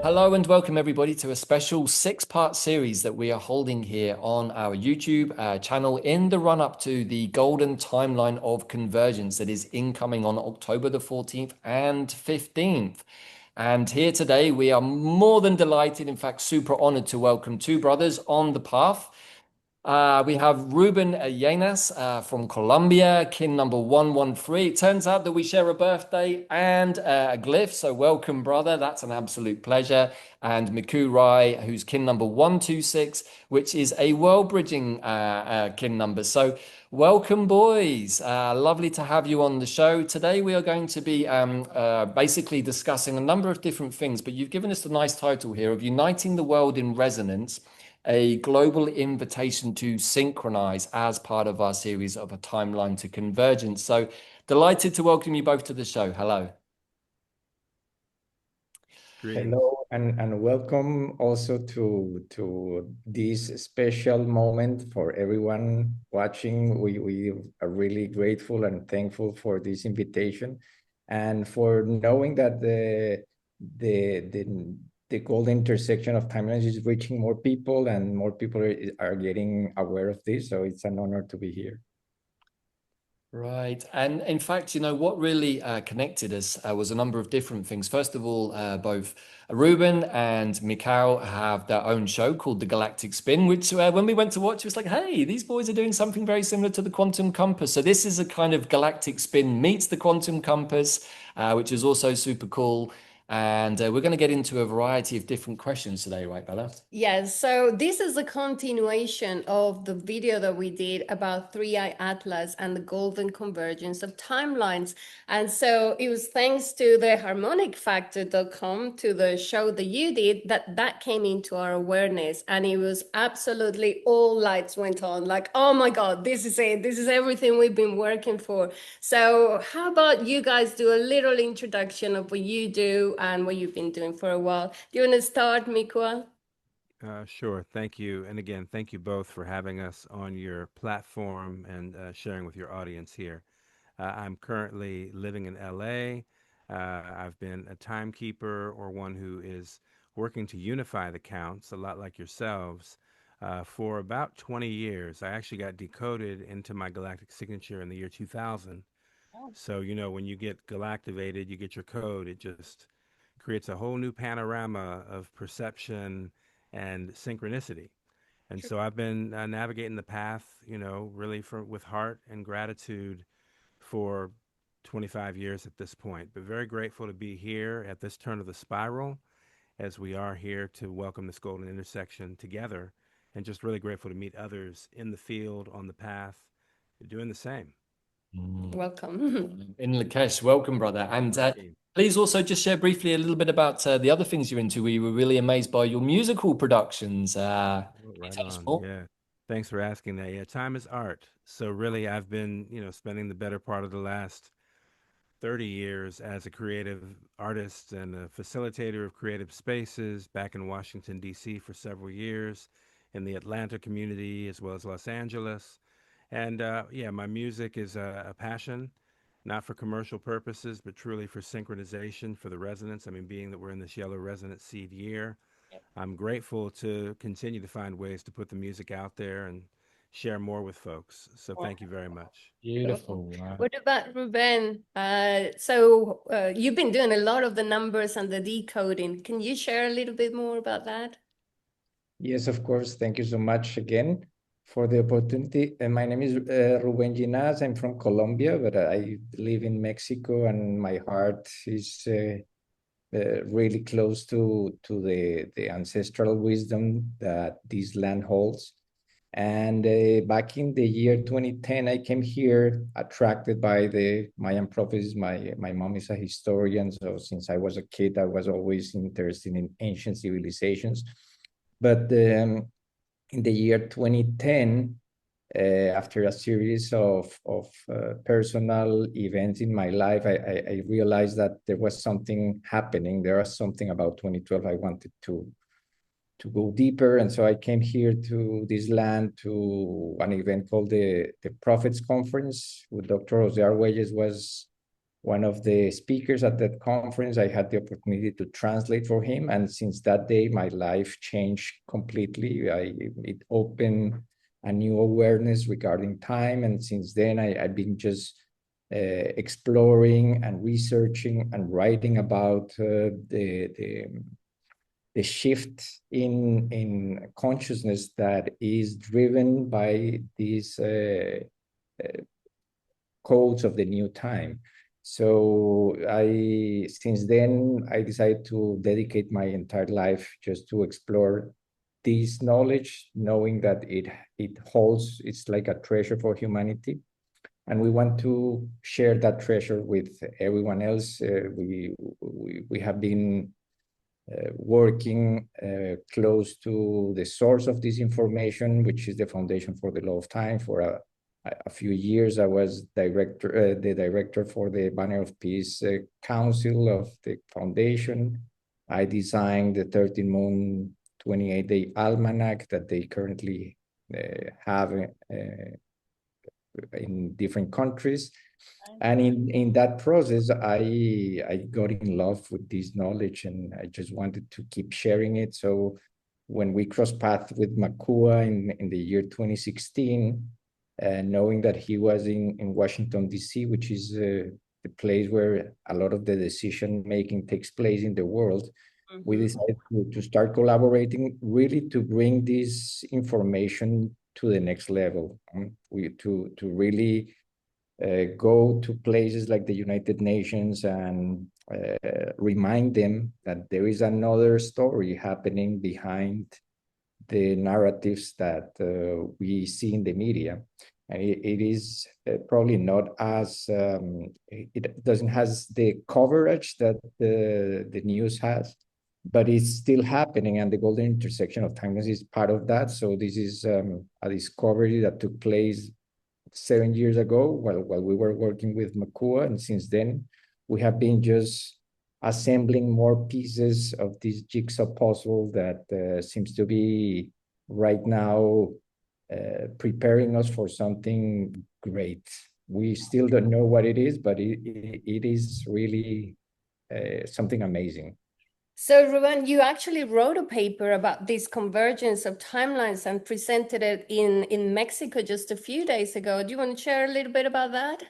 Hello and welcome everybody to a special six-part series that we are holding here on our YouTube channel in the run-up to the Golden Timeline of Convergence that is incoming on October the 14th and 15th. And here today we are more than delighted, in fact super honored to welcome two brothers on the path. We have Ruben Llinas from Colombia, kin number 113. It turns out that we share a birthday and a glyph, so welcome, brother. That's an absolute pleasure. And Mikauk, who's kin number 126, which is a world-bridging kin number. So welcome, boys. Lovely to have you on the show. Today we are going to be basically discussing a number of different things, but you've given us the nice title here of Uniting the World in Resonance, a global invitation to synchronize as part of our series of a timeline to convergence. So delighted to welcome you both to the show. Hello. Greetings. Hello and welcome also to this special moment for everyone watching. We are really grateful and thankful for this invitation and for knowing that the golden intersection of timelines is reaching more people and more people are getting aware of this. So it's an honor to be here. Right. And in fact, you know, what really connected us was a number of different things. First of all, both Ruben and Mikauk have their own show called The Galactic Spin, which when we went to watch, it was like, hey, these boys are doing something very similar to the Quantum Compass. So this is a kind of Galactic Spin meets the Quantum Compass, which is also super cool. And we're going to get into a variety of different questions today, right, Bella? Yes, so this is a continuation of the video that we did about Three-Eye Atlas and the golden convergence of timelines. And so it was thanks to the harmonicfactor.com, to the show that you did, that came into our awareness. And it was absolutely all lights went on, like, oh my God, this is it. This is everything we've been working for. So how about you guys do a little introduction of what you do and what you've been doing for a while? Do you want to start, Mikauk? Sure. Thank you. And again, thank you both for having us on your platform and sharing with your audience here. I'm currently living in LA. I've been a timekeeper or one who is working to unify the counts, a lot like yourselves, for about 20 years. I actually got decoded into my galactic signature in the year 2000. So, you know, when you get galactivated, you get your code, it just creates a whole new panorama of perception and synchronicity. And so I've been navigating the path, you know, really with heart and gratitude for 25 years at this point. But very grateful to be here at this turn of the spiral as we are here to welcome this golden intersection together, and just really grateful to meet others in the field, on the path, doing the same. Welcome. In Lakesh, welcome, brother. And please also just share briefly a little bit about the other things you're into. We were really amazed by your musical productions. Right on. Yeah. Thanks for asking that. Yeah, time is art. So really, I've been, you know, spending the better part of the last 30 years as a creative artist and a facilitator of creative spaces back in Washington, D.C. for several years, in the Atlanta community as well as Los Angeles. And yeah, my music is a passion, not for commercial purposes, but truly for synchronization, for the resonance. I mean, being that we're in this yellow resonance seed year, I'm grateful to continue to find ways to put the music out there and share more with folks. So thank you very much. Beautiful. What about Ruben? So you've been doing a lot of the numbers and the decoding. Can you share a little bit more about that? Yes, of course. Thank you so much again for the opportunity. My name is Ruben Llinas. I'm from Colombia, but I live in Mexico, and my heart is really close to the ancestral wisdom that this land holds. And back in the year 2010, I came here attracted by the Mayan prophecies. My mom is a historian, so since I was a kid, I was always interested in ancient civilizations. But in the year 2010, after a series of personal events in my life, I realized that there was something happening. There was something about 2012 I wanted to go deeper. And so I came here to this land to an event called the Prophets Conference with Dr. Jose Arguelles was one of the speakers at that conference. I had the opportunity to translate for him. And since that day, my life changed completely. It opened a new awareness regarding time. And since then, I've been just exploring and researching and writing about the shift in consciousness that is driven by these codes of the new time. So since then, I decided to dedicate my entire life just to explore this knowledge, knowing that it holds, it's like a treasure for humanity. And we want to share that treasure with everyone else. We have been working close to the source of this information, which is the Foundation for the Law of Time. For a few years, I was the director for the Banner of Peace Council of the Foundation. I designed the 13-moon 28-day almanac that they currently have in different countries. And in that process, I got in love with this knowledge, and I just wanted to keep sharing it. So when we crossed paths with Makua in the year 2016, knowing that he was in Washington, D.C., which is the place where a lot of the decision-making takes place in the world, we decided to start collaborating, really to bring this information to the next level. To really go to places like the United Nations and remind them that there is another story happening behind the narratives that we see in the media. And it is probably not as, it doesn't has the coverage that the news has, but it's still happening, and the golden intersection of timeless is part of that. So this is a discovery that took place 7 years ago while we were working with Makua, and since then we have been just assembling more pieces of this jigsaw puzzle that seems to be right now preparing us for something great. We still don't know what it is, but it is really something amazing. So, Ruben, you actually wrote a paper about this convergence of timelines and presented it in Mexico just a few days ago. Do you want to share a little bit about that?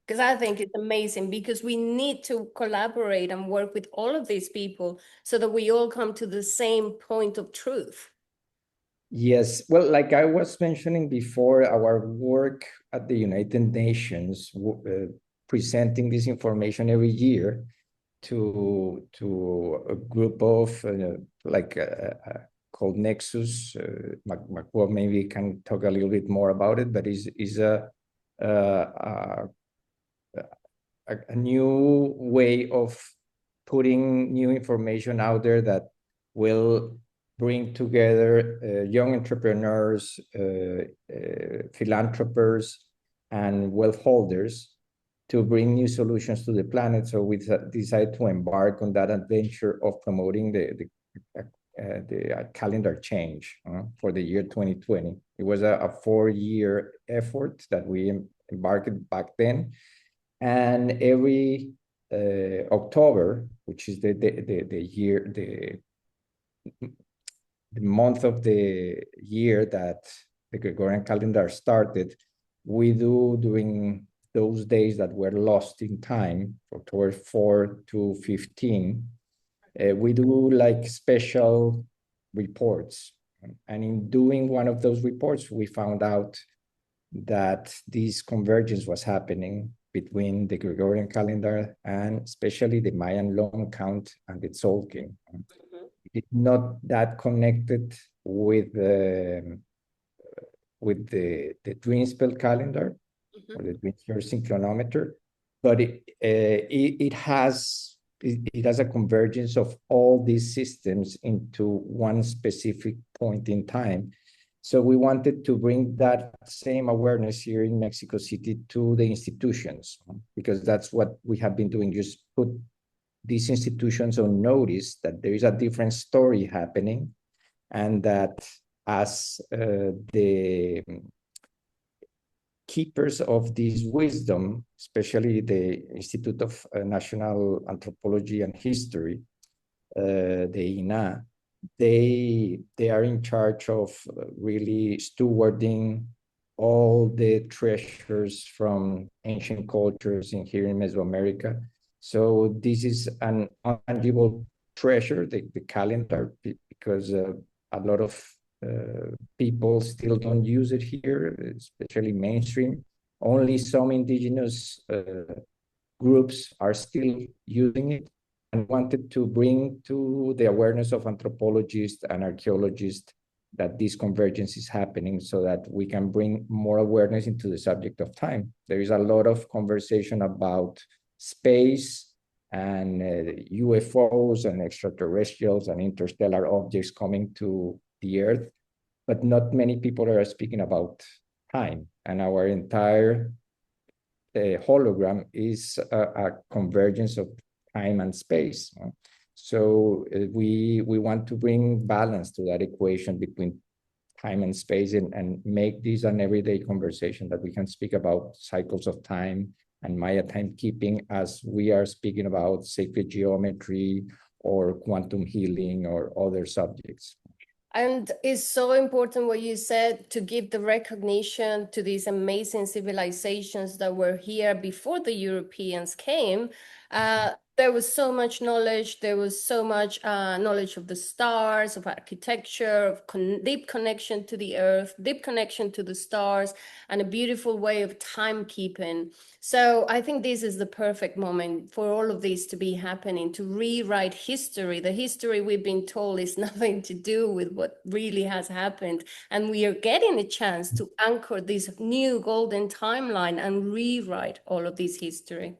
Because I think it's amazing, because we need to collaborate and work with all of these people so that we all come to the same point of truth. Yes, well, like I was mentioning before, our work at the United Nations, presenting this information every year to a group of called Nexus. Makua maybe can talk a little bit more about it, but is a new way of putting new information out there that will bring together young entrepreneurs, philanthropers, and wealth holders to bring new solutions to the planet. So we decided to embark on that adventure of promoting the calendar change for the year 2020. It was a 4-year effort that we embarked back then. And every October, which is the month of the year that the Gregorian calendar started, we do during those days that were lost in time, October 4 to 15, we do like special reports. And in doing one of those reports, we found out that this convergence was happening between the Gregorian calendar and especially the Mayan long count and the Tzolk'in. It's not that connected with the twin spell calendar or the twin spell synchronometer, but it has a convergence of all these systems into one specific point in time. So we wanted to bring that same awareness here in Mexico City to the institutions, because that's what we have been doing, just put these institutions on notice that there is a different story happening, and that as the keepers of this wisdom, especially the Institute of National Anthropology and History, the INA, they are in charge of really stewarding all the treasures from ancient cultures in here in Mesoamerica. So this is an untangible treasure, the calendar, because a lot of people still don't use it here, especially mainstream. Only some indigenous groups are still using it, and wanted to bring to the awareness of anthropologists and archaeologists that this convergence is happening, so that we can bring more awareness into the subject of time. There is a lot of conversation about space and UFOs and extraterrestrials and interstellar objects coming to the Earth, but not many people are speaking about time. And our entire hologram is a convergence of time and space. So we want to bring balance to that equation between time and space, and make this an everyday conversation, that we can speak about cycles of time and Maya timekeeping as we are speaking about sacred geometry or quantum healing or other subjects. And it's so important what you said, to give the recognition to these amazing civilizations that were here before the Europeans came. There was so much knowledge. There was so much knowledge of the stars, of architecture, of deep connection to the earth, deep connection to the stars, and a beautiful way of timekeeping. So I think this is the perfect moment for all of this to be happening, to rewrite history. The history we've been told is nothing to do with what really has happened. And we are getting a chance to anchor this new golden timeline and rewrite all of this history.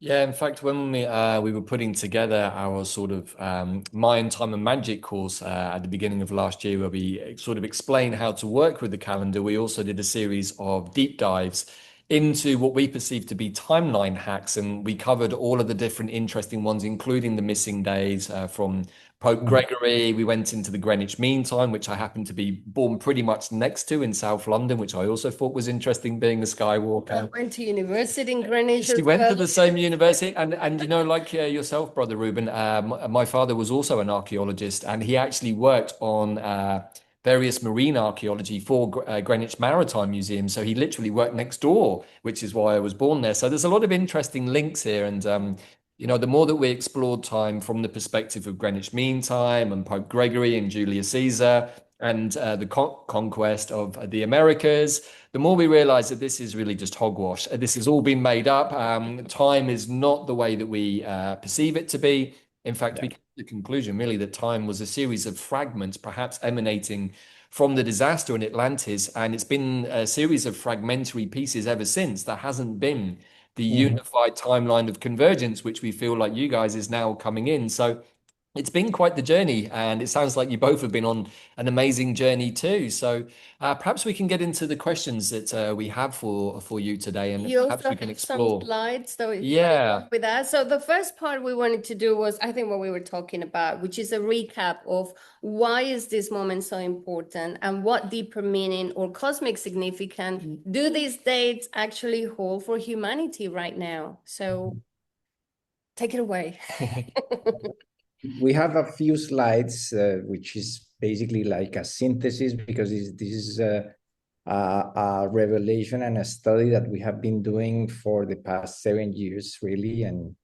Yeah, in fact, when we were putting together our sort of Mayan Time and Magic course at the beginning of last year, where we sort of explained how to work with the calendar, we also did a series of deep dives into what we perceive to be timeline hacks, and we covered all of the different interesting ones, including the missing days from Pope Gregory. We went into the Greenwich Mean Time, which I happened to be born pretty much next to in South London, which I also thought was interesting, being a Skywalker. I went to university in Greenwich. She went to the same university, and you know, like yourself, brother Ruben, my father was also an archaeologist, and he actually worked on various marine archaeology for Greenwich Maritime Museum. So he literally worked next door, which is why I was born there. So there's a lot of interesting links here, and you know, the more that we explored time from the perspective of Greenwich Mean Time and Pope Gregory and Julius Caesar and the conquest of the Americas, the more we realize that this is really just hogwash. This has all been made up. Time is not the way that we perceive it to be. In fact, we came to the conclusion really that time was a series of fragments, perhaps emanating from the disaster in Atlantis, and it's been a series of fragmentary pieces ever since. There hasn't been the unified timeline of convergence, which we feel like you guys is now coming in. So it's been quite the journey, and it sounds like you both have been on an amazing journey too. So perhaps we can get into the questions that we have for you today, and You perhaps also we can have explore. some slides that we Yeah. with that. So the first part we wanted to do was, I think, what we were talking about, which is a recap of why is this moment so important, and what deeper meaning or cosmic significance do these dates actually hold for humanity right now. So take it away. We have a few slides, which is basically like a synthesis, because this is a revelation and a study that we have been doing for the past 7 years, really, and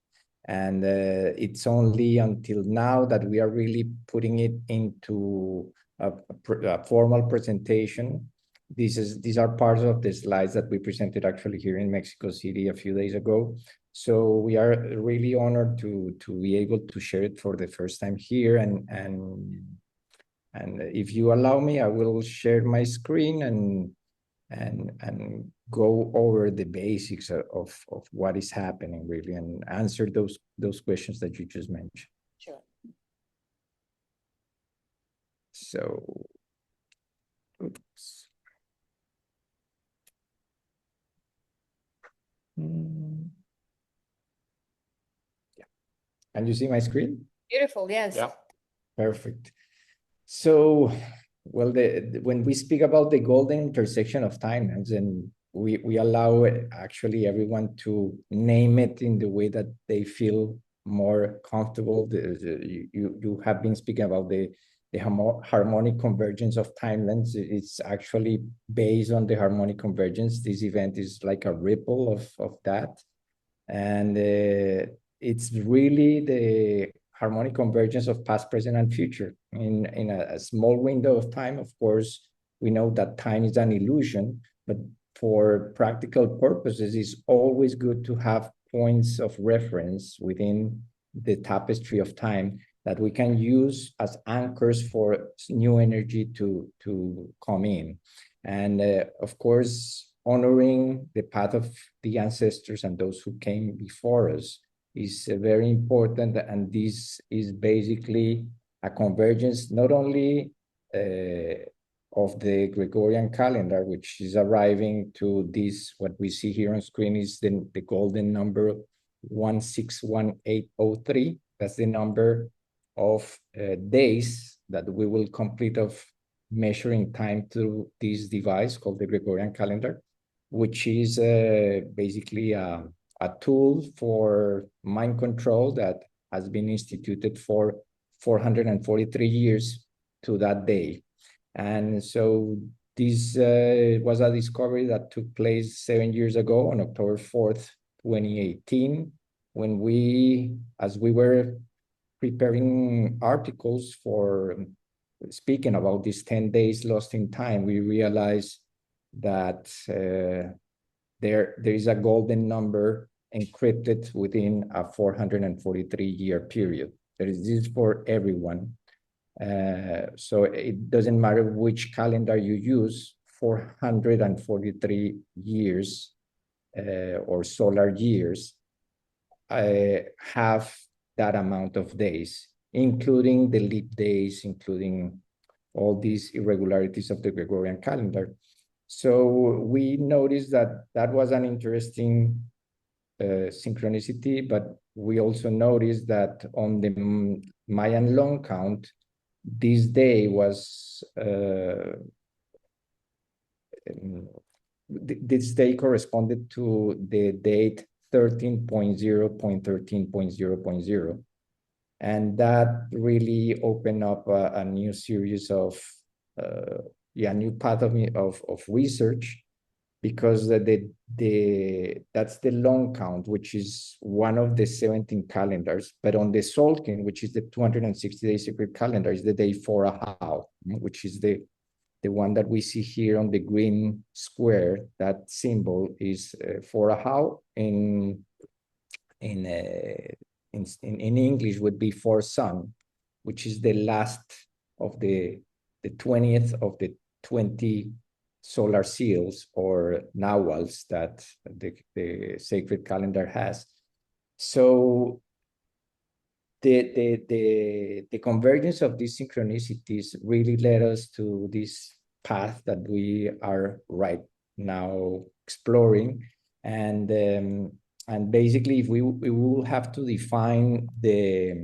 it's only until now that we are really putting it into a formal presentation. These are parts of the slides that we presented actually here in Mexico City a few days ago. So we are really honored to be able to share it for the first time here. And if you allow me, I will share my screen and go over the basics of what is happening really, and answer those questions that you just mentioned. Sure. So, oops. Yeah. Can you see my screen? Beautiful, yes. Yeah. Perfect. So, well, when we speak about the golden intersection of timelines, and we allow actually everyone to name it in the way that they feel more comfortable. You have been speaking about the harmonic convergence of timelines. It's actually based on the harmonic convergence. This event is like a ripple of that. And it's really the harmonic convergence of past, present, and future. In a small window of time, of course, we know that time is an illusion, but for practical purposes, it's always good to have points of reference within the tapestry of time that we can use as anchors for new energy to come in. And of course, honoring the path of the ancestors and those who came before us is very important. And this is basically a convergence not only of the Gregorian calendar, which is arriving to this, what we see here on screen is the golden number 161803. That's the number of days that we will complete of measuring time through this device called the Gregorian calendar, which is basically a tool for mind control that has been instituted for 443 years to that day. And so this was a discovery that took place 7 years ago on October 4th, 2018, when as we were preparing articles for speaking about these 10 days lost in time, we realized that there is a golden number encrypted within a 443-year period. There is this for everyone. So it doesn't matter which calendar you use, 443 years or solar years have that amount of days, including the leap days, including all these irregularities of the Gregorian calendar. So we noticed that that was an interesting synchronicity, but we also noticed that on the Mayan long count, this day was this day corresponded to the date 13.0.13.0.0. And that really opened up a new series of, new path of research, because that's the long count, which is one of the 17 calendars. But on the Solkin, which is the 260-day sacred calendar, is the day for Ahau, which is the one that we see here on the green square. That symbol is for Ahau. In English would be for sun, which is the last of the 20th of the 20 solar seals or nawals that the sacred calendar has. So the convergence of these synchronicities really led us to this path that we are right now exploring. And basically, if we will have to define the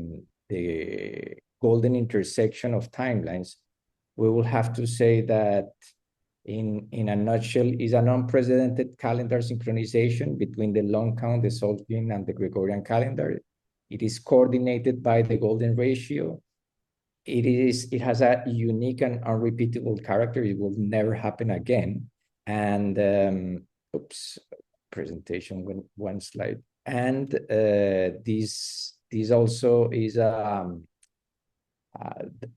golden intersection of timelines, we will have to say that in a nutshell is an unprecedented calendar synchronization between the long count, the Solkin, and the Gregorian calendar. It is coordinated by the golden ratio. It has a unique and unrepeatable character. It will never happen again. And presentation one slide. And this also is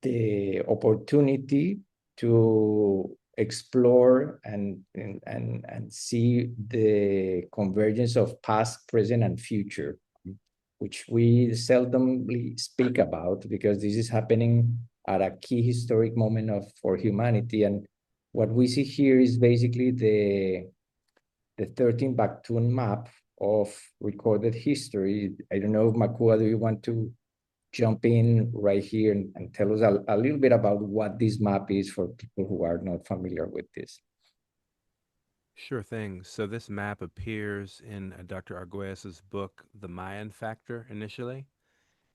the opportunity to explore and see the convergence of past, present, and future, which we seldomly speak about, because this is happening at a key historic moment for humanity. And what we see here is basically the 13 Bactun map of recorded history. I don't know, Makua, do you want to jump in right here and tell us a little bit about what this map is for people who are not familiar with this? Sure thing. So this map appears in Dr. Arguelles's book, The Mayan Factor, initially.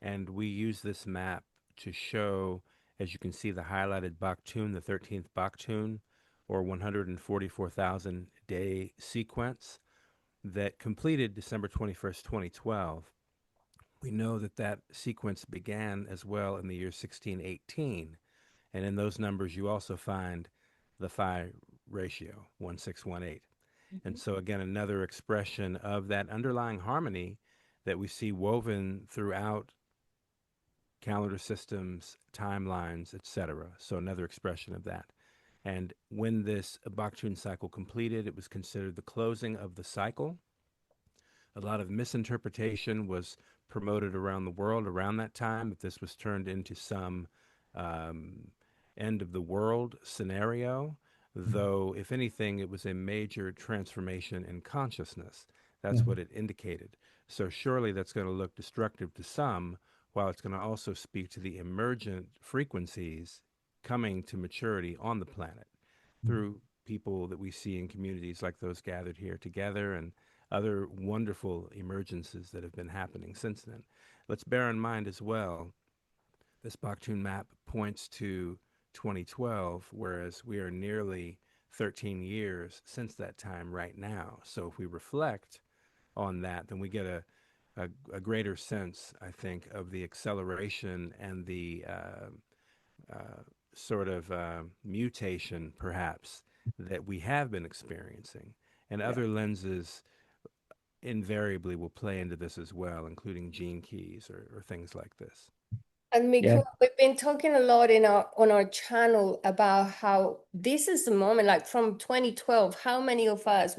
And we use this map to show, as you can see, the highlighted Baktun, the 13th Baktun, or 144,000 day sequence that completed December 21st, 2012. We know that that sequence began as well in the year 1618. And in those numbers, you also find the phi ratio, 1618. And so, again, another expression of that underlying harmony that we see woven throughout calendar systems, timelines, etc. So, another expression of that. And when this Baktun cycle completed, it was considered the closing of the cycle. A lot of misinterpretation was promoted around the world around that time, that this was turned into some end of the world scenario, though, if anything, it was a major transformation in consciousness. That's what it indicated. So surely that's going to look destructive to some, while it's going to also speak to the emergent frequencies coming to maturity on the planet through people that we see in communities like those gathered here together, and other wonderful emergences that have been happening since then. Let's bear in mind as well, this Baktun map points to 2012, whereas we are nearly 13 years since that time right now. So if we reflect on that, then we get a greater sense, I think, of the acceleration and the sort of mutation, perhaps, that we have been experiencing. And other lenses invariably will play into this as well, including gene keys or things like this. And Yeah. Mikauk, we've been talking a lot in our channel about how this is the moment, like from 2012, how many of us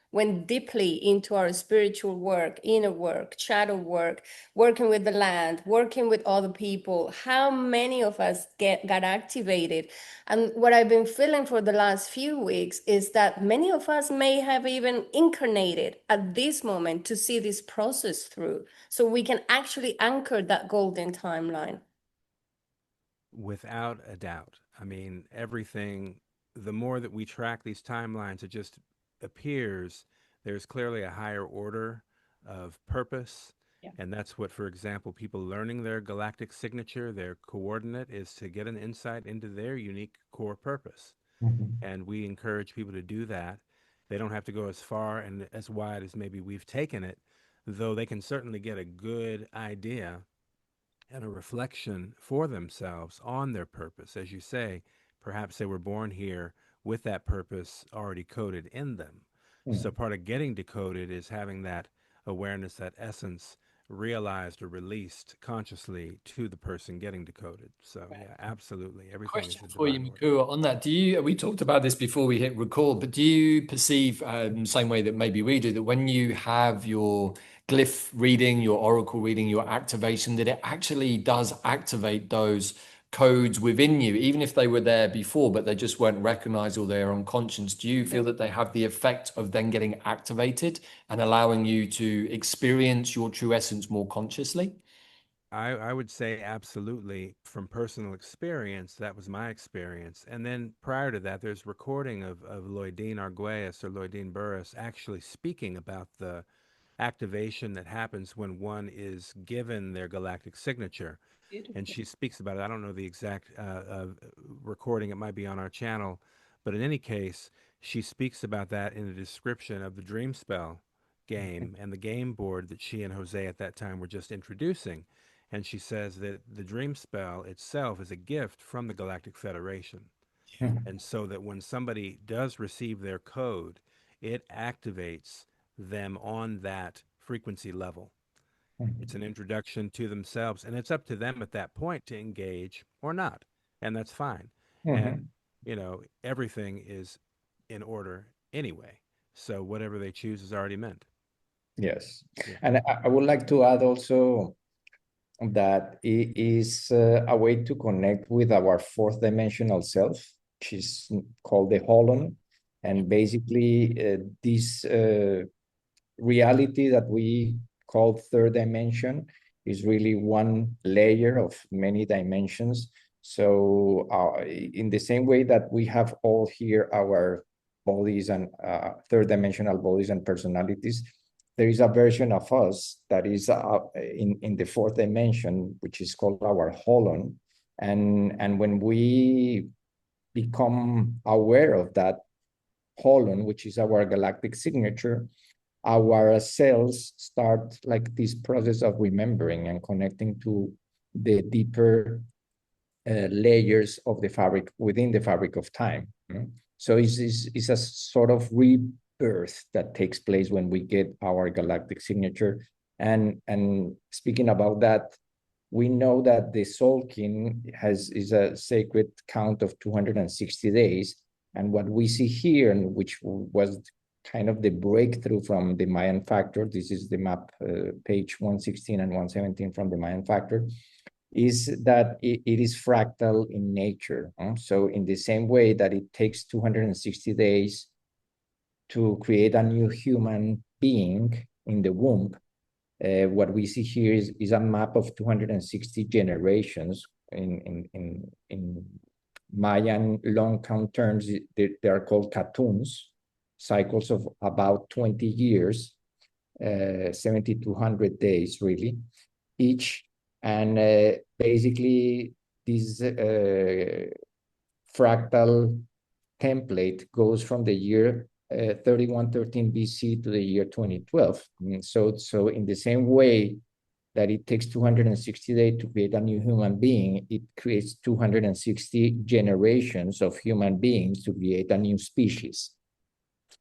went deeply into our spiritual work, inner work, shadow work, working with the land, working with other people. How many of us got activated? And what I've been feeling for the last few weeks is that many of us may have even incarnated at this moment to see this process through, so we can actually anchor that golden timeline. Without a doubt. I mean, everything, the more that we track these timelines, it just appears there's clearly a higher order of purpose. Yeah. And that's what, for example, people learning their galactic signature, their coordinate, is to get an insight into their unique core purpose. And we encourage people to do that. They don't have to go as far and as wide as maybe we've taken it, though they can certainly get a good idea and a reflection for themselves on their purpose. As you say, perhaps they were born here with that purpose already coded in them. So part of getting decoded is having that awareness, that essence realized or released consciously to the person getting decoded. So yeah, absolutely. Everything is Question a for you, divine order. Mikauk, on that. We talked about this before we hit record, but do you perceive, same way that maybe we do, that when you have your glyph reading, your oracle reading, your activation, that it actually does activate those codes within you, even if they were there before, but they just weren't recognized or they're unconscious? Do you feel that they have the effect of then getting activated and allowing you to experience your true essence more consciously? I would say absolutely. From personal experience, that was my experience. And then prior to that, there's recording of Lloydine Arguelles or Lloydine Burris actually speaking about the activation that happens when one is given their galactic signature. And she speaks about it. I don't know the exact recording. It might be on our channel. But in any case, she speaks about that in a description of the dream spell game and the game board that she and Jose at that time were just introducing. And she says that the dream spell itself is a gift from the Galactic Federation. And so that when somebody does receive their code, it activates them on that frequency level. It's an introduction to themselves, and it's up to them at that point to engage or not. And that's fine. And, everything is in order anyway. So whatever they choose is already meant. Yes. Yeah. And I would like to add also that it is a way to connect with our fourth dimensional self, which is called the holon. And basically this reality that we call third dimension is really one layer of many dimensions. So in the same way that we have all here our bodies and third dimensional bodies and personalities, there is a version of us that is in the fourth dimension, which is called our holon. And when we become aware of that, holon, which is our galactic signature, our cells start like this process of remembering and connecting to the deeper layers of the fabric within the fabric of time. So it's a sort of rebirth that takes place when we get our galactic signature. And speaking about that, we know that the Solkin is a sacred count of 260 days. And what we see here, and which was kind of the breakthrough from the Mayan factor, this is the map, page 116 and 117 from the Mayan factor, is that it is fractal in nature. So in the same way that it takes 260 days to create a new human being in the womb, what we see here is a map of 260 generations. In Mayan long count terms, they are called katuns, cycles of about 20 years, 70 to 100 days really, each. And basically this fractal template goes from the year 3113 BC to the year 2012. So in the same way that it takes 260 days to create a new human being, it creates 260 generations of human beings to create a new species.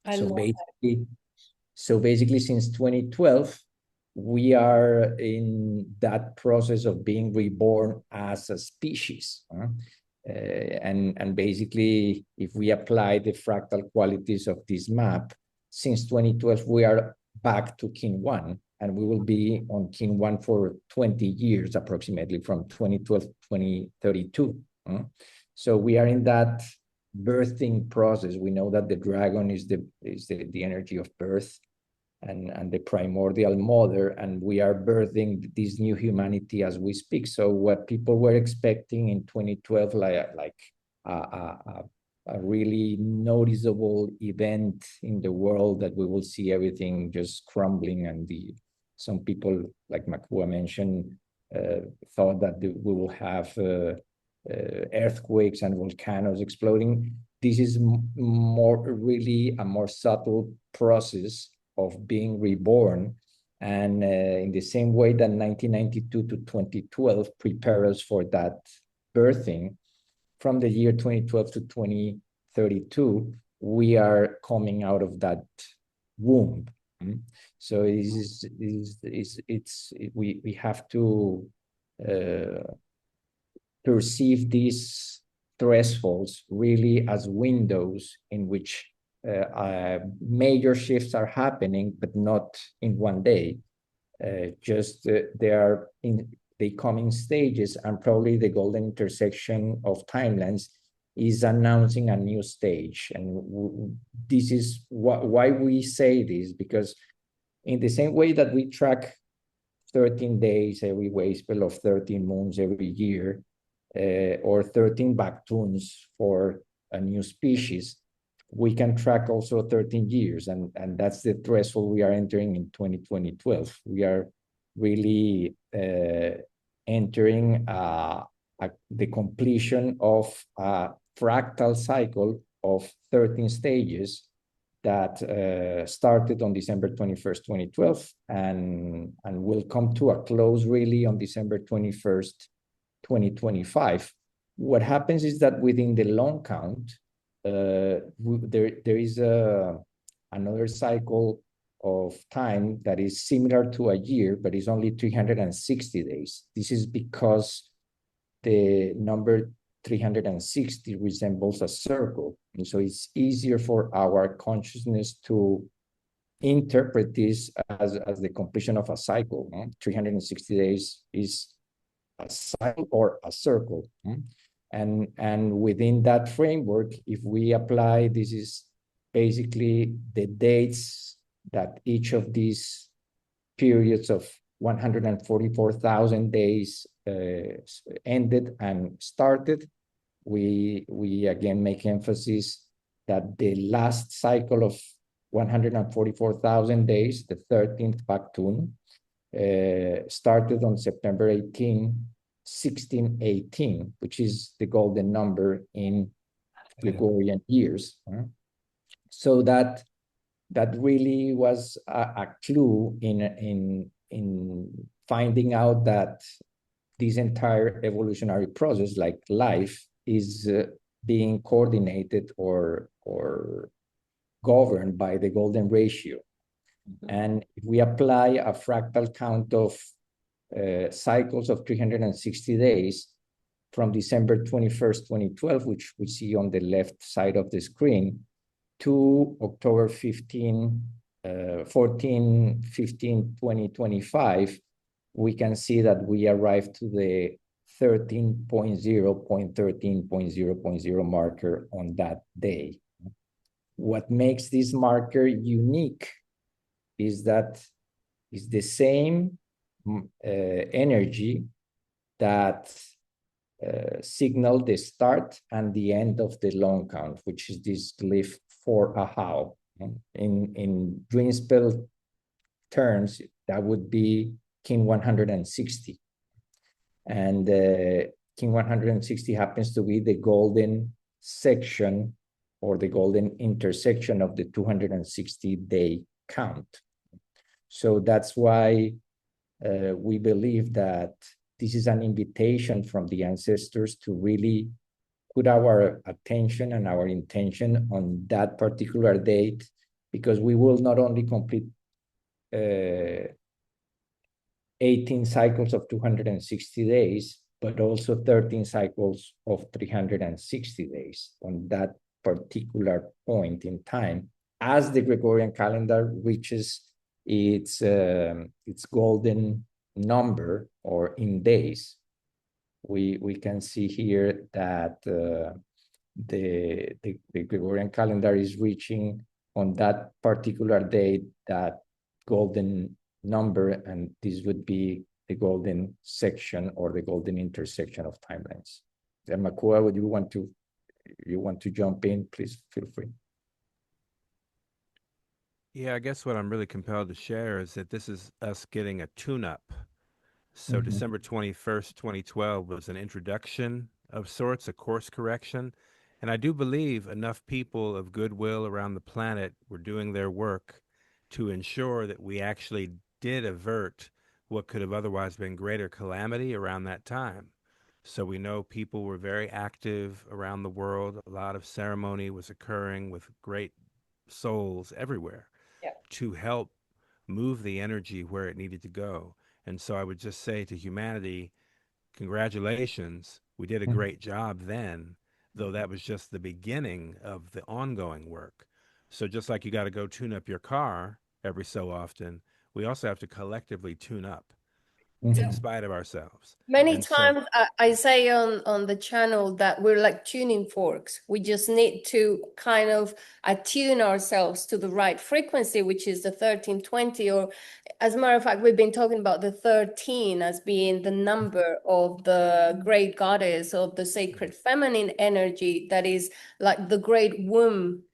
So basically, since 2012, we are in that process of being reborn as a species. And basically, if we apply the fractal qualities of this map, since 2012, we are back to King 1, and we will be on King 1 for 20 years, approximately from 2012 to 2032. So we are in that birthing process. We know that the dragon is the energy of birth and the primordial mother, and we are birthing this new humanity as we speak. So what people were expecting in 2012, like a really noticeable event in the world, that we will see everything just crumbling, and some people, like Makua mentioned, thought that we will have earthquakes and volcanoes exploding. This is really a more subtle process of being reborn. And in the same way that 1992 to 2012 prepare us for that birthing, from the year 2012 to 2032, we are coming out of that womb. So we have to perceive these thresholds really as windows in which major shifts are happening, but not in one day. They come in stages, and probably the golden intersection of timelines is announcing a new stage. And this is why we say this, because in the same way that we track 13 days every way spell of 13 moons every year, or 13 Bactuns for a new species, we can track also 13 years, and that's the threshold we are entering in 2012. We are really entering the completion of a fractal cycle of 13 stages that started on December 21st, 2012, and will come to a close really on December 21st, 2025. What happens is that within the long count, there is another cycle of time that is similar to a year, but is only 360 days. This is because the number 360 resembles a circle. And so it's easier for our consciousness to interpret this as the completion of a cycle. 360 days is a cycle or a circle. And within that framework, if we apply, this is basically the dates that each of these periods of 144,000 days ended and started. We again make emphasis that the last cycle of 144,000 days, the 13th Bactun, started on September 18, 1618, which is the golden number in Gregorian years. So that really was a clue in finding out that this entire evolutionary process, like life, is being coordinated or governed by the golden ratio. And if we apply a fractal count of cycles of 360 days from December 21st, 2012, which we see on the left side of the screen, to October 14, 15, 2025, we can see that we arrive to the 13.0.13.0.0 marker on that day. What makes this marker unique is that it's the same energy that signal the start and the end of the long count, which is this glyph for Ahau. In dream spell terms, that would be King 160. And King 160 happens to be the golden section or the golden intersection of the 260-day count. So that's why we believe that this is an invitation from the ancestors to really put our attention and our intention on that particular date, because we will not only complete 18 cycles of 260 days, but also 13 cycles of 360 days on that particular point in time, as the Gregorian calendar reaches its golden number, or in days. We can see here that the Gregorian calendar is reaching on that particular date that golden number, and this would be the golden section or the golden intersection of timelines. Then Makua, would you want to jump in? Please feel free. Yeah, I guess what I'm really compelled to share is that this is us getting a tune-up. So December 21st, 2012 was an introduction of sorts, a course correction. And I do believe enough people of goodwill around the planet were doing their work to ensure that we actually did avert what could have otherwise been greater calamity around that time. So we know people were very active around the world. A lot of ceremony was occurring with great souls everywhere to help move the energy where it needed to go. And so I would just say to humanity, congratulations. We did a great job then, though that was just the beginning of the ongoing work. So just like you got to go tune up your car every so often, we also have to collectively tune up in spite of ourselves. Many times I say on the channel that we're like tuning forks. We just need to kind of attune ourselves to the right frequency, which is the 1320. Or as a matter of fact, we've been talking about the 13 as being the number of the great goddess of the sacred feminine energy that is like the great womb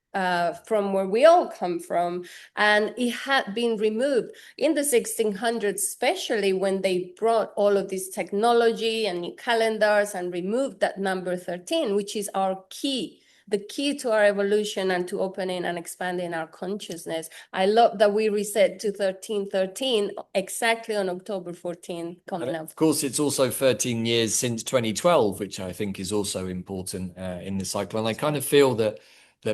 from where we all come from, and it had been removed in the 1600s, especially when they brought all of this technology and new calendars and removed that number 13, which is our key, the key to our evolution and to opening and expanding our consciousness. I love that we reset to 1313 exactly on October 14th coming up. Of course, it's also 13 years since 2012, which I think is also important in the cycle. And I kind of feel that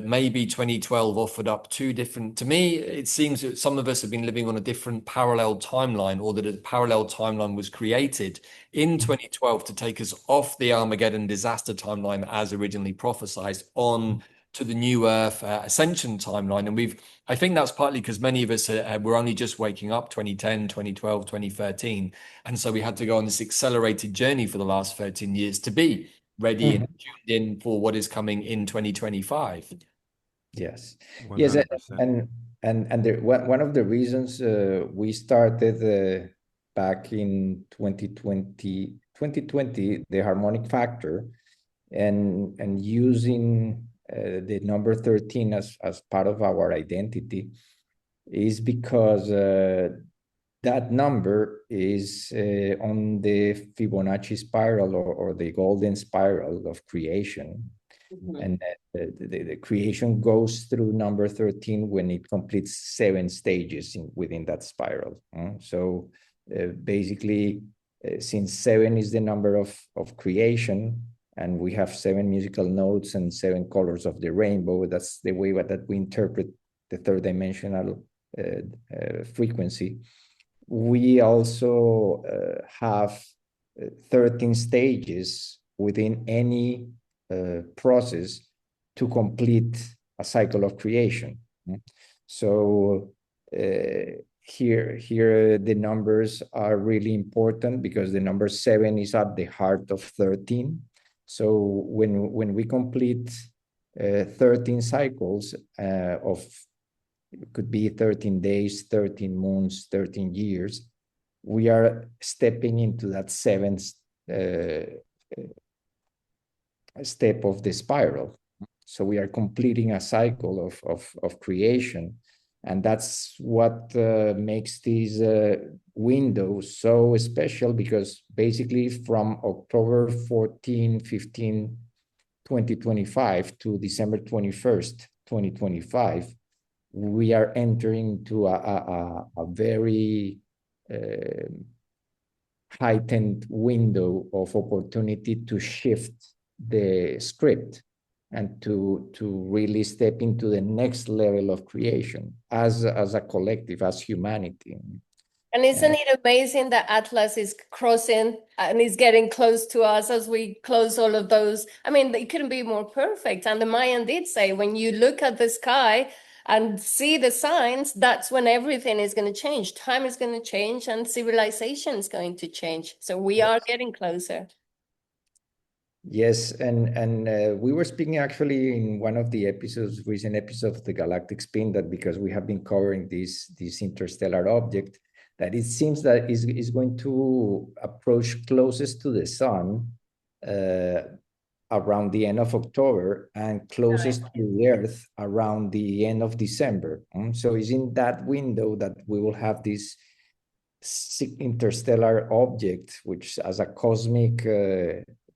maybe 2012 offered up two different, to me, it seems that some of us have been living on a different parallel timeline, or that a parallel timeline was created in 2012 to take us off the Armageddon disaster timeline as originally prophesized on to the new Earth ascension timeline. And I think that's partly because many of us were only just waking up 2010, 2012, 2013. And so we had to go on this accelerated journey for the last 13 years to be ready and tuned in for what is coming in 2025. Yes, 100%. yes, and one of the reasons we started back in 2020 the harmonic factor, and using the number 13 as part of our identity, is because that number is on the Fibonacci spiral, or the golden spiral of creation. Mhm. And the creation goes through number 13 when it completes 7 stages within that spiral. So basically, since 7 is the number of creation, and we have 7 musical notes and 7 colors of the rainbow, that's the way that we interpret the third dimensional frequency. We also have 13 stages within any process to complete a cycle of creation. So here the numbers are really important because the number 7 is at the heart of 13. So when we complete 13 cycles of, it could be 13 days, 13 months, 13 years, we are stepping into that 7th step of the spiral. So we are completing a cycle of creation. And that's what makes this window so special, because basically from October 14, 15, 2025 to December 21st, 2025, we are entering into a very heightened window of opportunity to shift the script and to really step into the next level of creation as a collective, as humanity. And isn't it amazing that Atlas is crossing and is getting close to us as we close all of those? I mean, it couldn't be more perfect. And the Mayan did say, when you look at the sky and see the signs, that's when everything is going to change. Time is going to change and civilization is going to change. So we are getting closer. Yes, and we were speaking actually in one of the episodes, recent episodes of the Galactic Spin, that because we have been covering this interstellar object, that it seems that is going to approach closest to the sun around the end of October and closest to the Earth around the end of December. So it's in that window that we will have this interstellar object, which as a cosmic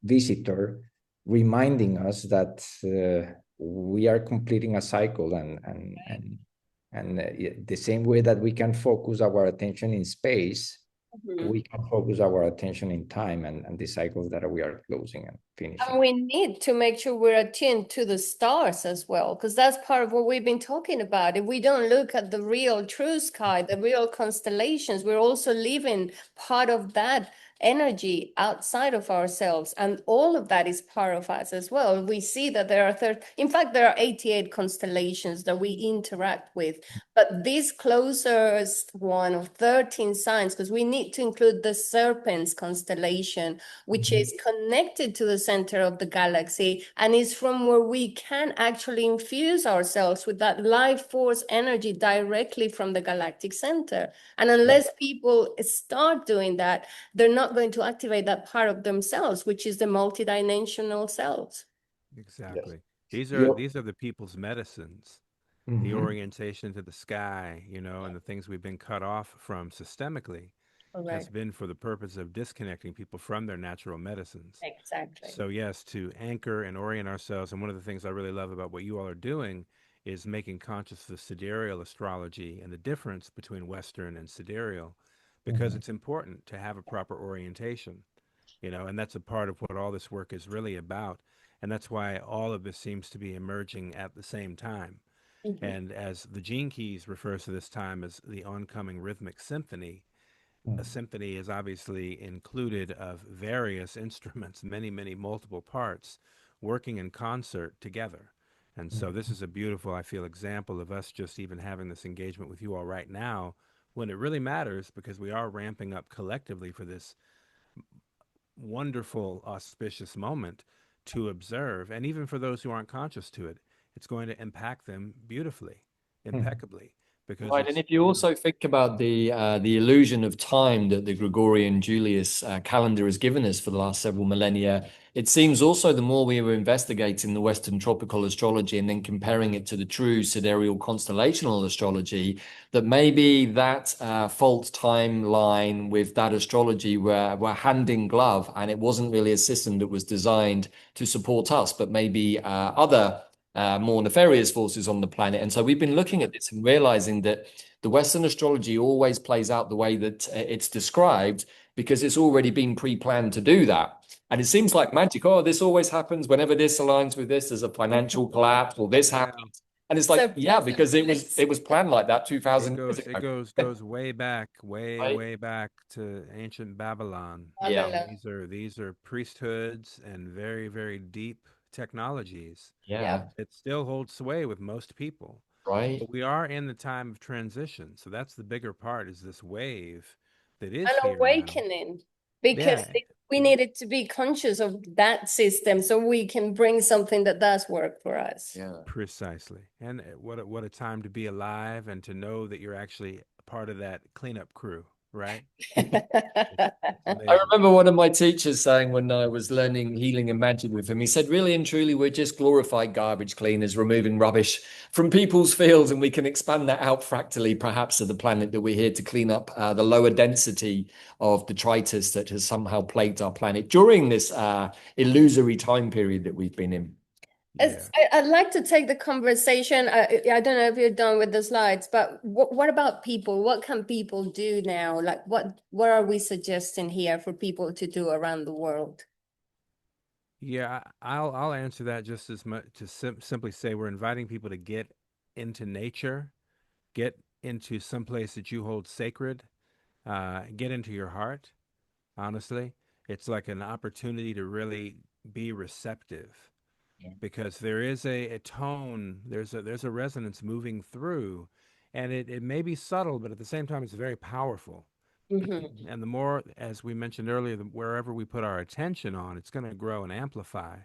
visitor, reminding us that we are completing a cycle, and the same way that we can focus our attention in space, we can focus our attention in time and the cycles that we are closing and finishing. And we need to make sure we're attuned to the stars as well, because that's part of what we've been talking about. If we don't look at the real true sky, the real constellations, we're also leaving part of that energy outside of ourselves. And all of that is part of us as well. We see that there are, in fact, there are 88 constellations that we interact with. But this closest one of 13 signs, because we need to include the Serpents constellation, which is connected to the center of the galaxy and is from where we can actually infuse ourselves with that life force energy directly from the galactic center. And unless people start doing that, they're not going to activate that part of themselves, which is the multidimensional selves. Exactly. Yep. These are the people's medicines. The orientation to the sky, and the things we've been cut off from systemically has Correct. been for the purpose of disconnecting people from their natural medicines. Exactly. So yes, to anchor and orient ourselves. And one of the things I really love about what you all are doing is making conscious the sidereal astrology and the difference between Western and sidereal, because it's important to have a proper orientation, and that's a part of what all this work is really about. And that's why all of this seems to be emerging at the same time. And as the Gene Keys refers to this time as the oncoming rhythmic symphony, a symphony is obviously included of various instruments, many, many multiple parts working in concert together. And so this is a beautiful, I feel, example of us just even having this engagement with you all right now when it really matters, because we are ramping up collectively for this wonderful, auspicious moment to observe. And even for those who aren't conscious to it, it's going to impact them beautifully, impeccably, because Right, and it's, if you you know, also think about the illusion of time that the Gregorian Julius calendar has given us for the last several millennia, it seems also the more we were investigating the Western tropical astrology and then comparing it to the true sidereal constellational astrology, that maybe that fault timeline with that astrology were hand in glove, and it wasn't really a system that was designed to support us, but maybe other more nefarious forces on the planet. And so we've been looking at this and realizing that the Western astrology always plays out the way that it's described because it's already been pre-planned to do that. And it seems like magic. Oh, this always happens whenever this aligns with this, there's a financial collapse or this yeah, happens. And it's So like, yeah, because it was planned like that 2000 years it ago. goes way back, Right? way back to ancient Babylon. Yeah. These are priesthoods and very, very deep technologies yeah. Yeah. that still hold sway with most people. Right. But we are in the time of transition. So that's the bigger part, is this wave that is An here now. awakening because Yeah, we needed to be conscious of that system so we can bring something that does work for us. Yeah. precisely. And what a time to be alive and to know that you're actually part of that cleanup crew, right? It's I amazing. remember one of my teachers saying when I was learning healing and magic with him, he said, really and truly, we're just glorified garbage cleaners removing rubbish from people's fields, and we can expand that out fractally, perhaps, to the planet that we're here to clean up the lower density of detritus that has somehow plagued our planet during this illusory time period that we've been in. Yeah. I'd like to take the conversation. I don't know if you're done with the slides, but what about people? What can people do now? Like, what are we suggesting here for people to do around the world? Yeah, I'll answer that just as much to simply say we're inviting people to get into nature, get into some place that you hold sacred, get into your heart. Honestly, it's like an opportunity to really be receptive Yeah. because there is a tone, there's a resonance moving through, and it may be subtle, but at the same time, it's very powerful. Hmm. And the more, as we mentioned earlier, wherever we put our attention on, it's going to grow and amplify.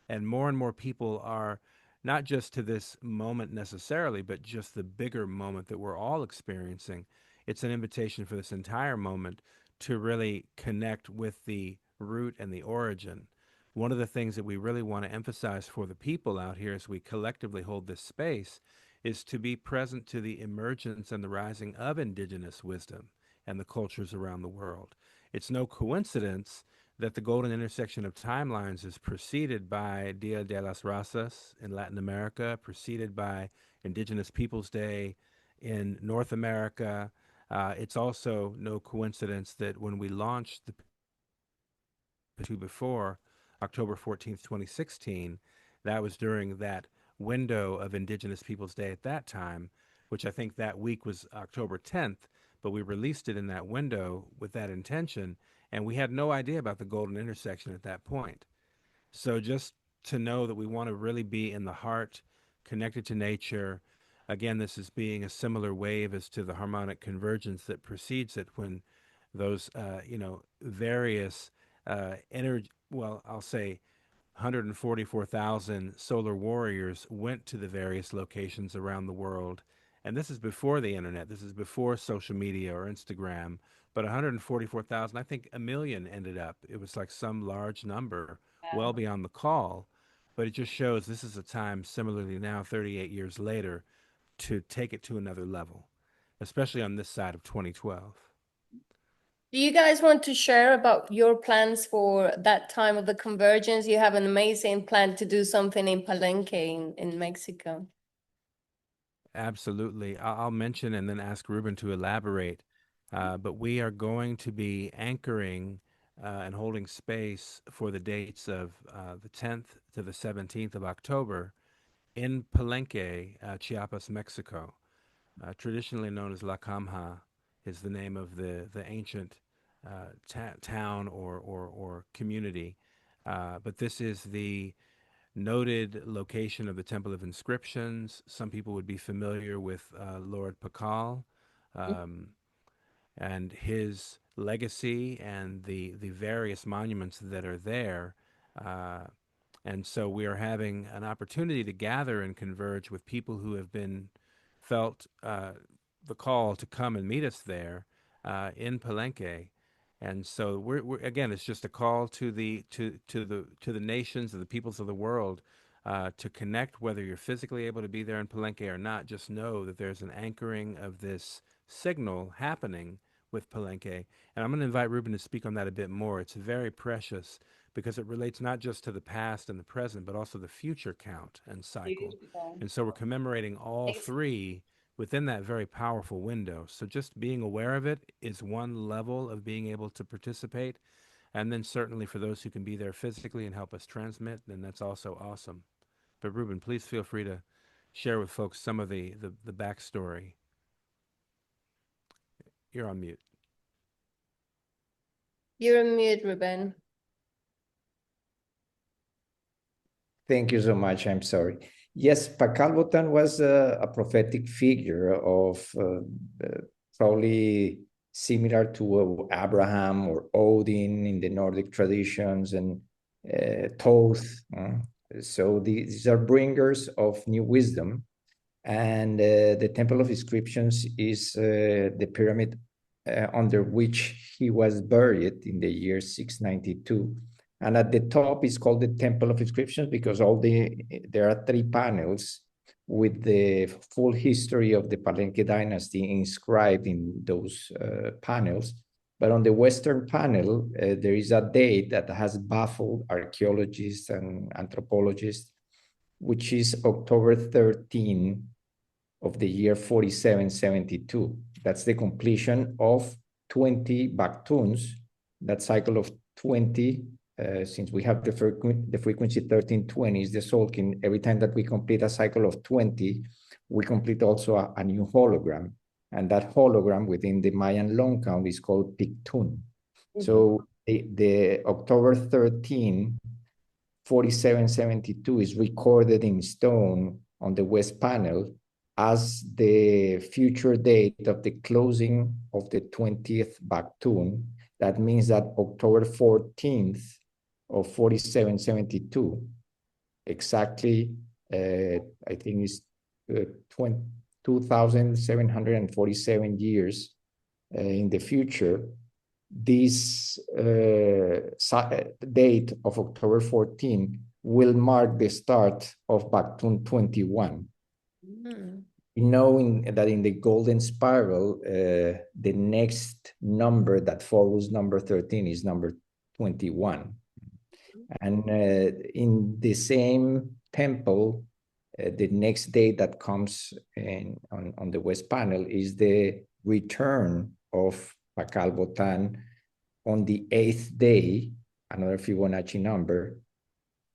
And more people are not just to this moment necessarily, but just the bigger moment that we're all experiencing. It's an invitation for this entire moment to really connect with the root and the origin. One of the things that we really want to emphasize for the people out here as we collectively hold this space is to be present to the emergence and the rising of indigenous wisdom and the cultures around the world. It's no coincidence that the golden intersection of timelines is preceded by Dia de las Razas in Latin America, preceded by Indigenous Peoples Day in North America. It's also no coincidence that when we launched the two before October 14th, 2016, that was during that window of Indigenous Peoples Day at that time, which I think that week was October 10th, but we released it in that window with that intention, and we had no idea about the golden intersection at that point. So just to know that we want to really be in the heart, connected to nature. Again, this is being a similar wave as to the harmonic convergence that precedes it when those, various energy, well, I'll say 144,000 solar warriors went to the various locations around the world. And this is before the internet. This is before social media or Instagram. But 144,000, I think a million ended up. It was like some large number, well beyond the call. But it just shows this is a time, similarly now, 38 years later, to take it to another level, especially on this side of 2012. Do you guys want to share about your plans for that time of the convergence? You have an amazing plan to do something in Palenque in Mexico. Absolutely. I'll mention and then ask Ruben to elaborate. But we are going to be anchoring and holding space for the dates of the 10th to the 17th of October in Palenque, Chiapas, Mexico. Traditionally known as La Camha is the name of the ancient town or community. But this is the noted location of the Temple of Inscriptions. Some people would be familiar with Lord Pakal um, and his legacy and the various monuments that are there. Uh, and so we are having an opportunity to gather and converge with people who have been felt the call to come and meet us there in Palenque. And so we're again, it's just a call to the nations, of the peoples of the world, to connect. Whether you're physically able to be there in Palenque or not, just know that there's an anchoring of this signal happening with Palenque. And I'm going to invite Ruben to speak on that a bit more. It's very precious because it relates not just to the past and the present, but also the future count and cycle. And so we're commemorating all three within that very powerful window. So just being aware of it is one level of being able to participate. And then certainly for those who can be there physically and help us transmit, then that's also awesome. But Ruben, please feel free to share with folks some of the backstory. You're on mute. You're on mute, Ruben. Thank you so much. I'm sorry. Yes, Pakalbotan was a prophetic figure of probably similar to Abraham or Odin in the Nordic traditions, and Thoth. So these are bringers of new wisdom. And the Temple of Inscriptions is the pyramid under which he was buried in the year 692. And at the top is called the Temple of Inscriptions because there are 3 panels with the full history of the Palenque dynasty inscribed in those panels. But on the western panel, there is a date that has baffled archaeologists and anthropologists, which is October 13 of the year 4772. That's the completion of 20 Baktuns, that cycle of 20. Since we have the frequency 1320 is the Solkin, every time that we complete a cycle of 20, we complete also a new hologram. And that hologram within the Mayan long count is called Pictun. So the October 13, 4772 is recorded in stone on the west panel as the future date of the closing of the 20th Baktun. That means that October 14th of 4772, exactly, I think it's 2,747 years in the future, this date of October 14 will mark the start of Baktun 21. Knowing that in the golden spiral, the next number that follows number 13 is number 21. And in the same temple, the next day that comes on the west panel is the return of Pakalbotan on the 8th day, another Fibonacci number,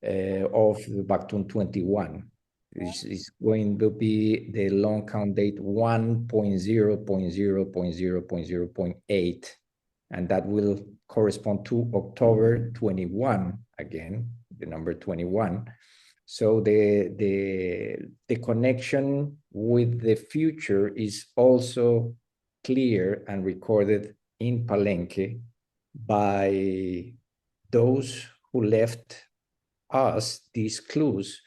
of the Baktun 21. This is going to be the long count date 1.0.0.0.0.0.8, and that will correspond to October 21 again, the number 21. So the connection with the future is also clear and recorded in Palenque by those who left us these clues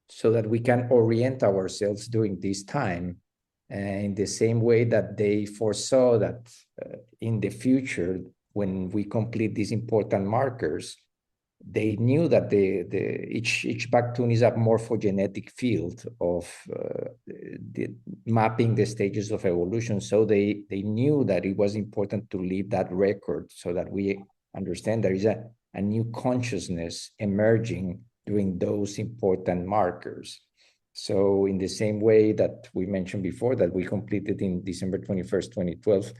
so that we can orient ourselves during this time in the same way that they foresaw that in the future, when we complete these important markers, they knew that each Baktun is a morphogenetic field of mapping the stages of evolution. So they knew that it was important to leave that record so that we understand there is a new consciousness emerging during those important markers. So in the same way that we mentioned before, that we completed in December 21st, 2012,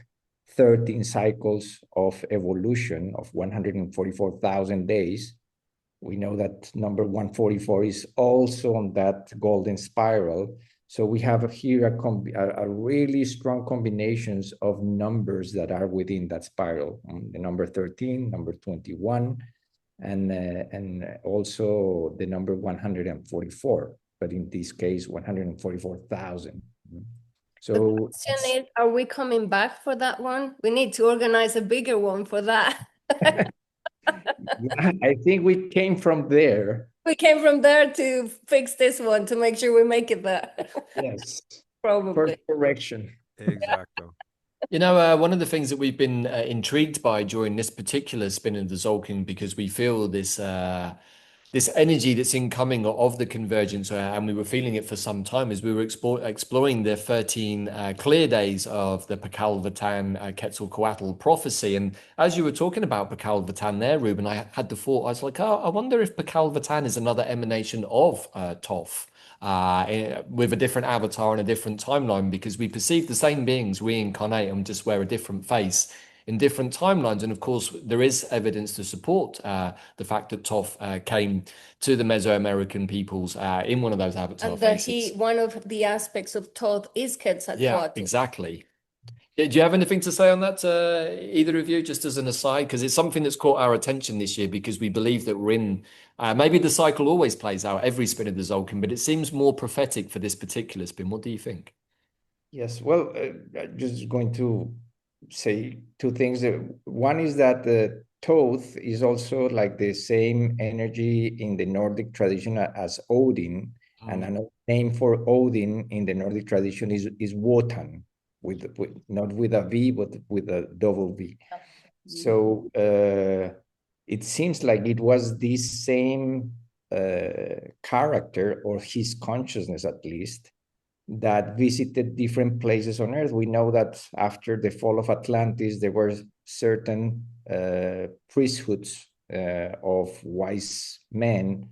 13 cycles of evolution of 144,000 days. We know that number 144 is also on that golden spiral. So we have here a really strong combinations of numbers that are within that spiral. The number 13, number 21, and also the number 144, but in this case, 144,000. So the question is, are we coming back for that one? We need to organize a bigger one for that. yeah, I think we came from there. We came from there to fix this one to make sure we make it there. Yes. First Probably. correction. Exacto. You know, one of the things that we've been intrigued by during this particular spin of the Zolkin, because we feel this energy that's incoming of the convergence, and we were feeling it for some time as we were exploring the 13 clear days of the Palenque Quetzalcoatl prophecy. And as you were talking about Palenque there, Ruben, I had the thought, I was like, oh, I wonder if Palenque is another emanation of Toph. With a different avatar and a different timeline, because we perceive the same beings reincarnate and just wear a different face in different timelines. And of course, there is evidence to support the fact that Toph came to the Mesoamerican peoples in one of those avatar And that faces. one of the aspects of Thoth is Quetzalcoatl. Yeah, exactly. Do you have anything to say on that, either of you, just as an aside? Because it's something that's caught our attention this year, because we believe that we're in, maybe the cycle always plays out every spin of the Zolkin, but it seems more prophetic for this particular spin. What do you think? Yes, well, I'm just going to say two things. One is that the Thoth is also like the same energy in the Nordic tradition as Odin, and another name for Odin in the Nordic tradition is Wotan, with not with a V, but with a double V. So it seems like it was this same character, or his consciousness at least, that visited different places on Earth. We know that after the fall of Atlantis, there were certain priesthoods of wise men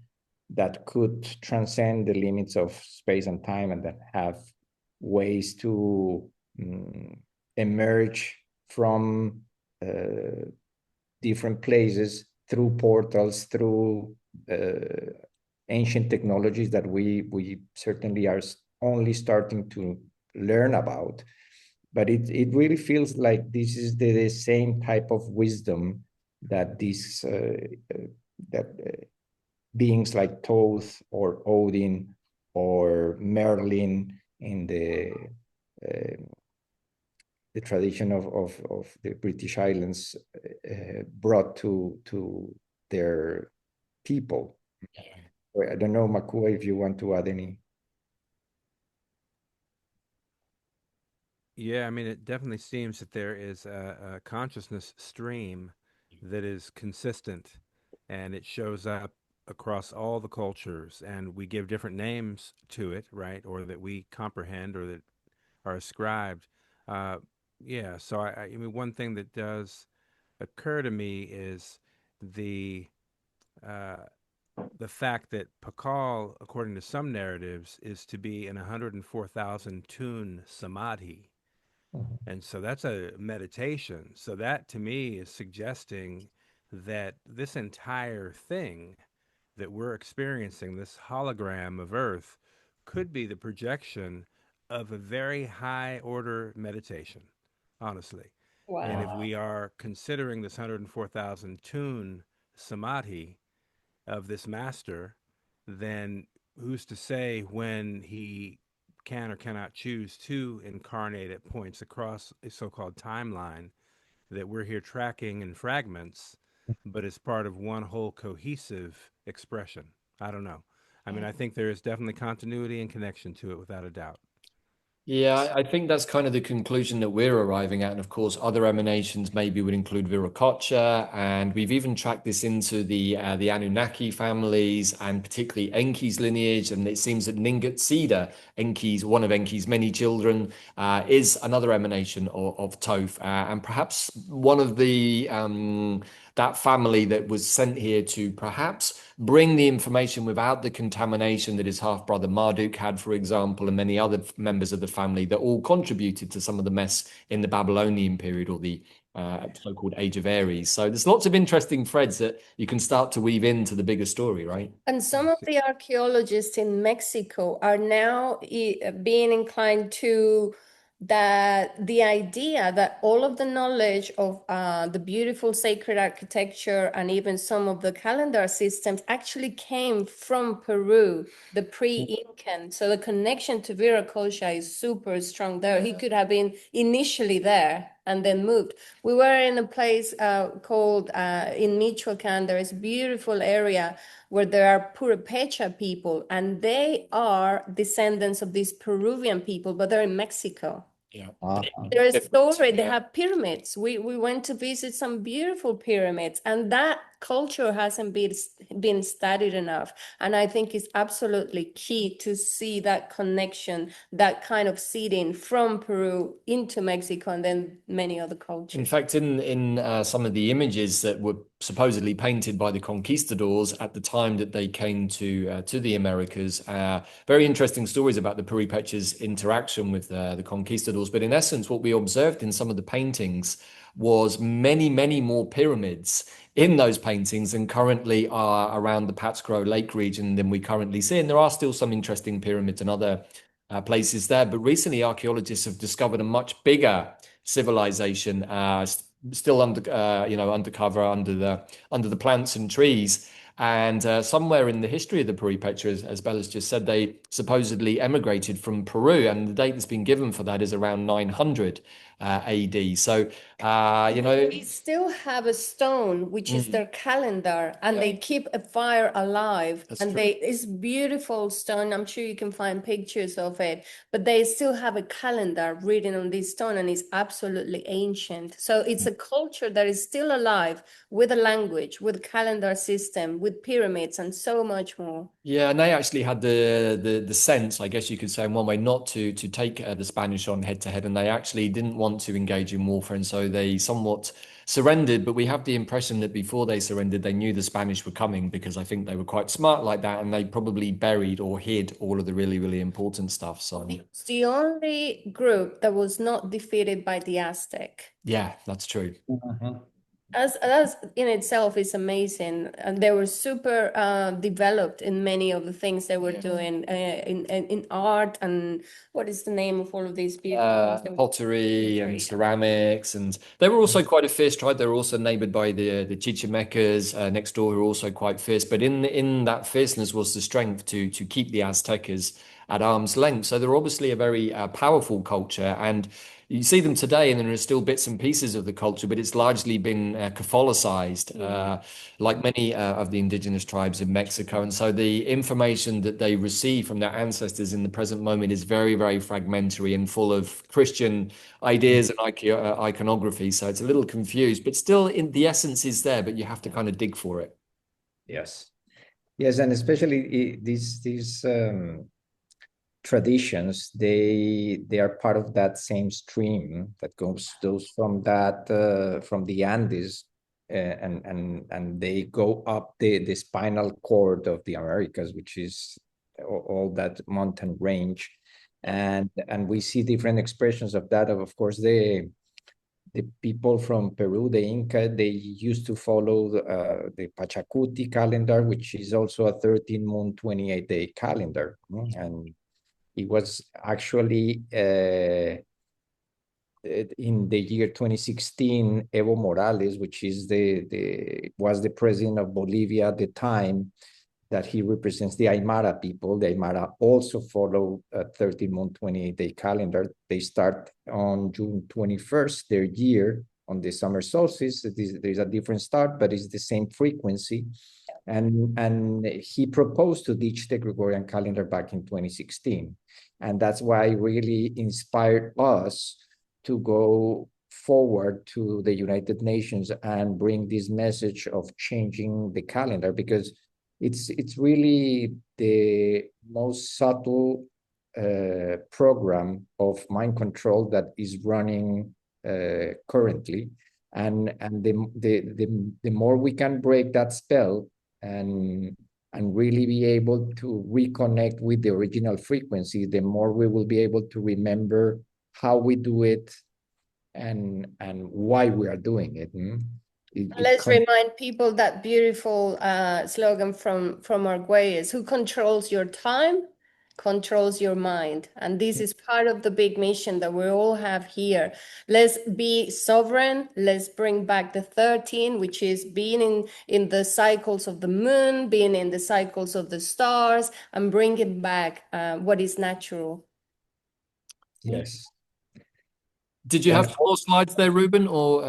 that could transcend the limits of space and time, and that have ways to emerge from different places through portals, through ancient technologies that we certainly are only starting to learn about. But it really feels like this is the same type of wisdom that these beings like Thoth or Odin or Merlin in the tradition of the British Islands brought to their people. I don't know, Makua, if you want to add any. Yeah, I mean, it definitely seems that there is a consciousness stream that is consistent, and it shows up across all the cultures, and we give different names to it, right? Or that we comprehend or that are ascribed. Yeah, so I mean, one thing that does occur to me is the uh, the fact that Pakal, according to some narratives, is to be in 104,000 tune samadhi. And so that's a meditation. So that to me is suggesting that this entire thing that we're experiencing, this hologram of Earth, could be the projection of a very high order meditation, honestly. And if we are considering this 104,000 tune samadhi of this master, then who's to say when he can or cannot choose to incarnate at points across a so-called timeline that we're here tracking in fragments, but it's part of one whole cohesive expression. I don't know. I mean, I think there is definitely continuity and connection to it without a doubt. Yeah, I think that's kind of the conclusion that we're arriving at. And of course, other emanations maybe would include Viracocha, and we've even tracked this into the Anunnaki families and particularly Enki's lineage. And it seems that Ningatsida, one of Enki's many children, is another emanation of Thoth, and perhaps one of the that family that was sent here to perhaps bring the information without the contamination that his half brother Marduk had, for example, and many other members of the family that all contributed to some of the mess in the Babylonian period, or the so-called Age of Aries. So there's lots of interesting threads that you can start to weave into the bigger story, right? And some of the archaeologists in Mexico are now being inclined to the idea that all of the knowledge of the beautiful sacred architecture and even some of the calendar systems actually came from Peru, the pre-Incan. So the connection to Viracocha is super strong there. He could have been initially there. and then moved. We were in a place called in Michoacan. There is a beautiful area where there are Purepecha people, and they are descendants of these Peruvian people, but they're in Mexico. Yeah. There is story, they have pyramids. We went to visit some beautiful pyramids, and that culture hasn't been studied enough. And I think it's absolutely key to see that connection, that kind of seeding from Peru into Mexico and then many other cultures. In fact, in some of the images that were supposedly painted by the conquistadors at the time that they came to the Americas, very interesting stories about the Puripechas' interaction with the conquistadors. But in essence, what we observed in some of the paintings was many, many more pyramids in those paintings than currently are around the Pátzcuaro Lake region than we currently see. And there are still some interesting pyramids and other places there. But recently, archaeologists have discovered a much bigger civilization, still undercover under the plants and trees. And somewhere in the history of the Puripecha, as Bella's just said, they supposedly emigrated from Peru, and the date that's been given for that is around 900 AD. So, we still have a stone, which is their calendar, and they keep a fire alive. It's beautiful stone. I'm sure you can find pictures of it, but they still have a calendar written on this stone, and it's absolutely ancient. So it's a culture that is still alive with a language, with a calendar system, with pyramids, and so much more. Yeah, and they actually had the sense, I guess you could say, in one way, not to take the Spanish on head to head, and they actually didn't want to engage in warfare, and so they somewhat surrendered. But we have the impression that before they surrendered, they knew the Spanish were coming, because I think they were quite smart like that, and they probably buried or hid all of the really, really important stuff. So it's the only group that was not defeated by the Aztec. Yeah, that's true. As in itself is amazing, and they were super developed in many of the things they were doing in art. And what is the name of all of these beautiful pottery and ceramics, and they were also quite a fierce tribe. They were also neighbored by the Chichimecas next door, who were also quite fierce. But in that fierceness was the strength to keep the Aztecas at arm's length. So they're obviously a very powerful culture, and you see them today, and there are still bits and pieces of the culture, but it's largely been Catholicized, like many of the indigenous tribes in Mexico. And so the information that they receive from their ancestors in the present moment is very, very fragmentary and full of Christian ideas and iconography. So it's a little confused, but still in the essence is there, but you have to kind of dig for it. Yes. Yes, and especially these traditions, they are part of that same stream that goes from the Andes, and they go up the spinal cord of the Americas, which is all that mountain range, and we see different expressions of that. Of course, the people from Peru, the Inca, they used to follow the Pachacuti calendar, which is also a 13-moon, 28-day calendar, and it was actually in the year 2016, Evo Morales, which is was the president of Bolivia at the time, that he represents the Aymara people. The Aymara also follow a 13-month, 28-day calendar. They start on June 21st, their year, on the summer solstice. There's a different start, but it's the same frequency. And he proposed to ditch the Gregorian calendar back in 2016. And that's why it really inspired us to go forward to the United Nations and bring this message of changing the calendar, because it's really the most subtle program of mind control that is running currently. And the more we can break that spell and really be able to reconnect with the original frequency, the more we will be able to remember how we do it and why we are doing it. Let's remind people that beautiful slogan from Arguelles: who controls your time controls your mind. And this is part of the big mission that we all have here. Let's be sovereign. Let's bring back the 13, which is being in the cycles of the moon, being in the cycles of the stars, and bringing back what is natural. Yes. Did you One have more slides there, Ruben, or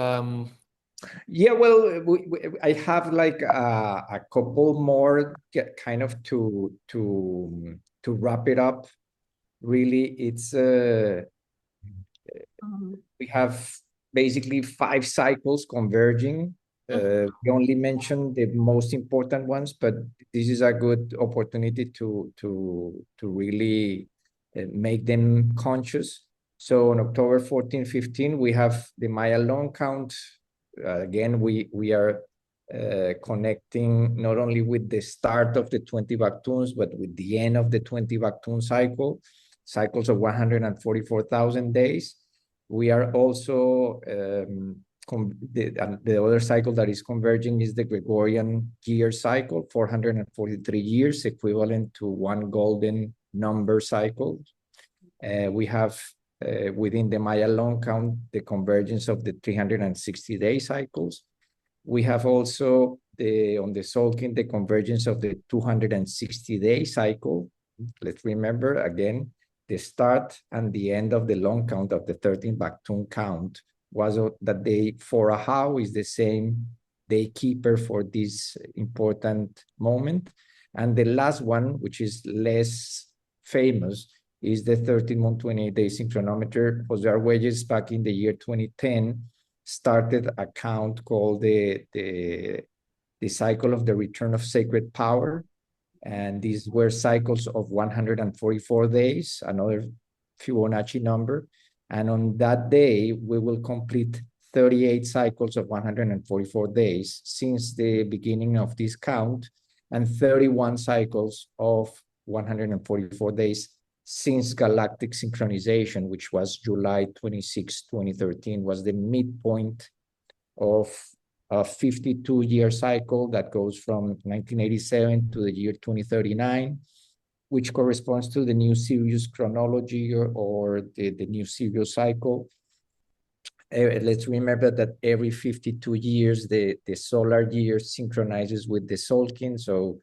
Yeah, well, I have like a couple more kind of to wrap it up. Really, it's we have basically 5 cycles converging. We only mentioned the most important ones, but this is a good opportunity to really make them conscious. So on October 14, 15, we have the Maya long count. Again, we are connecting not only with the start of the 20 Bactuns, but with the end of the 20 Bactun cycles of 144,000 days. We are also, the other cycle that is converging is the Gregorian year cycle, 443 years, equivalent to 1 golden number cycle. We have within the Maya long count, the convergence of the 360-day cycles. We have also on the Solkin, the convergence of the 260-day cycle. Let's remember again, the start and the end of the long count of the 13 Bactun count was that day for Ahau is the same day keeper for this important moment. And the last one, which is less famous, is the 13-month 28-day synchronometer. Jose Arguelles back in the year 2010 started a count called the cycle of the return of sacred power. And these were cycles of 144 days, another Fibonacci number. And on that day, we will complete 38 cycles of 144 days since the beginning of this count, and 31 cycles of 144 days since galactic synchronization, which was July 26, 2013, was the midpoint of a 52-year cycle that goes from 1987 to the year 2039, which corresponds to the new Sirius chronology or the new Sirius cycle. Let's remember that every 52 years, the solar year synchronizes with the Solkin. So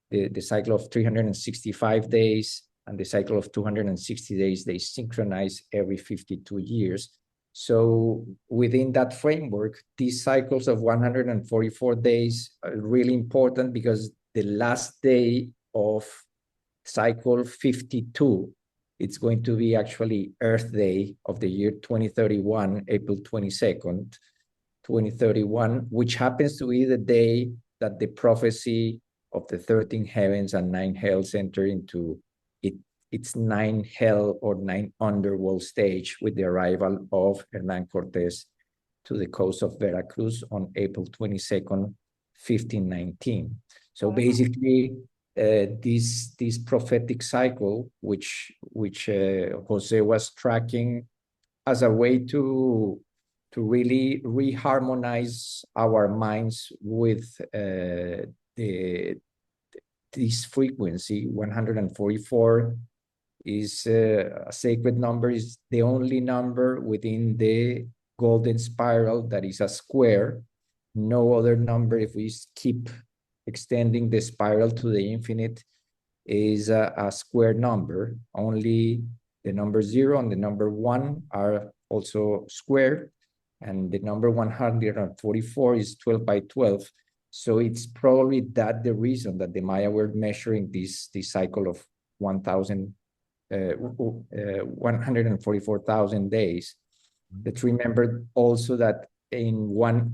the cycle of 365 days and the cycle of 260 days, they synchronize every 52 years. So within that framework, these cycles of 144 days are really important because the last day of cycle 52, it's going to be actually Earth Day of the year 2031, April 22nd, 2031, which happens to be the day that the prophecy of the 13 heavens and 9 hells enter into its 9 hell or 9 underworld stage with the arrival of Hernan Cortés to the coast of Veracruz on April 22nd, 1519. So basically, this prophetic cycle, which Jose was tracking as a way to really reharmonize our minds with this frequency, 144 is a sacred number, is the only number within the golden spiral that is a square. No other number, if we keep extending the spiral to the infinite, is a square number. Only the number 0 and the number 1 are also square, and the number 144 is 12 by 12. So it's probably the reason that the Maya were measuring this cycle of 144,000 days. Let's remember also that in one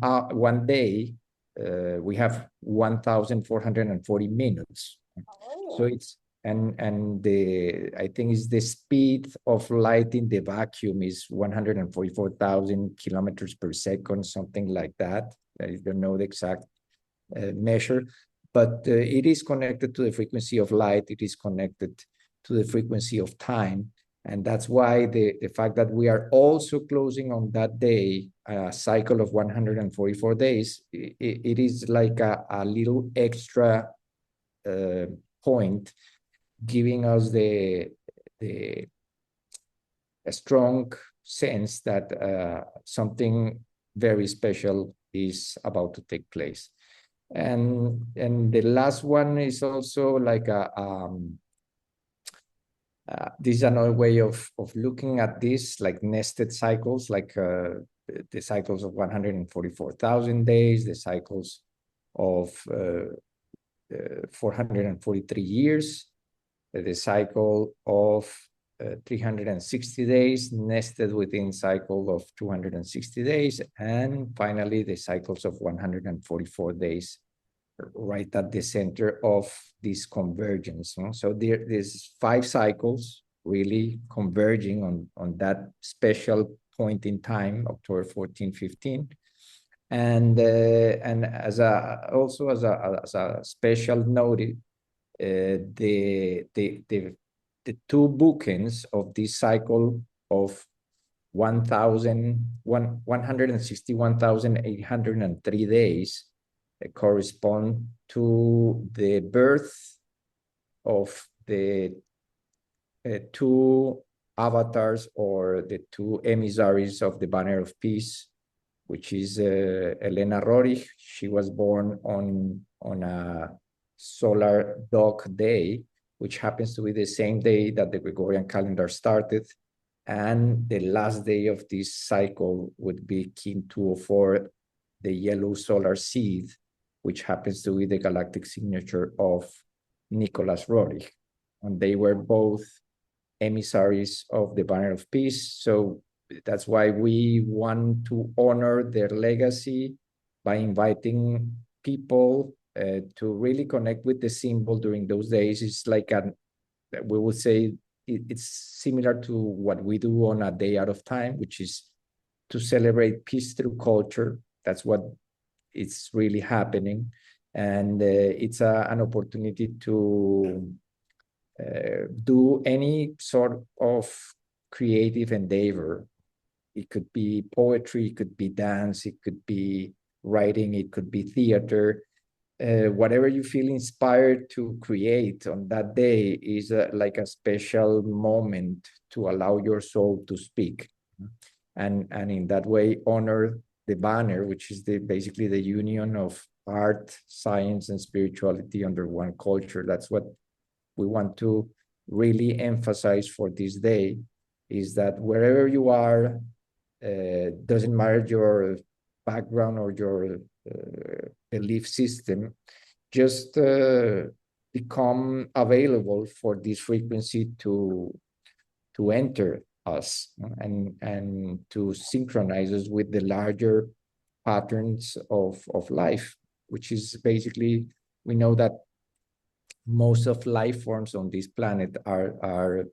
day, we have 1,440 minutes. Oh. So it's, and I think it's the speed of light in the vacuum is 144,000 kilometers per second, something like that. I don't know the exact measure, but it is connected to the frequency of light. It is connected to the frequency of time. And that's why the fact that we are also closing on that day a cycle of 144 days, it is like a little extra point, giving us a strong sense that something very special is about to take place. And the last one is also like This is another way of looking at this, like nested cycles, like the cycles of 144,000 days, the cycles of 443 years, the cycle of 360 days nested within cycle of 260 days, and finally the cycles of 144 days right at the center of this convergence. So there's 5 cycles really converging on that special point in time, October 14, 15. And as a special note, the 2 bookends of this cycle of 161,803 days correspond to the birth of the 2 avatars, or the 2 emissaries of the Banner of Peace, which is Elena Roerich. She was born on a solar dog day, which happens to be the same day that the Gregorian calendar started. And the last day of this cycle would be Kin 204, the yellow solar seed, which happens to be the galactic signature of Nicholas Roerich. And they were both emissaries of the Banner of Peace. So that's why we want to honor their legacy by inviting people to really connect with the symbol during those days. It's like we would say it's similar to what we do on a day out of time, which is to celebrate peace through culture. That's what it's really happening. And it's an opportunity to do any sort of creative endeavor. It could be poetry, it could be dance, it could be writing, it could be theater. Whatever you feel inspired to create on that day is like a special moment to allow your soul to speak. And in that way, honor the banner, which is basically the union of art, science, and spirituality under one culture. That's what we want to really emphasize for this day, is that wherever you are, doesn't matter your background or your belief system, just become available for this frequency to enter us and to synchronize us with the larger patterns of life, which is basically, we know that most of life forms on this planet are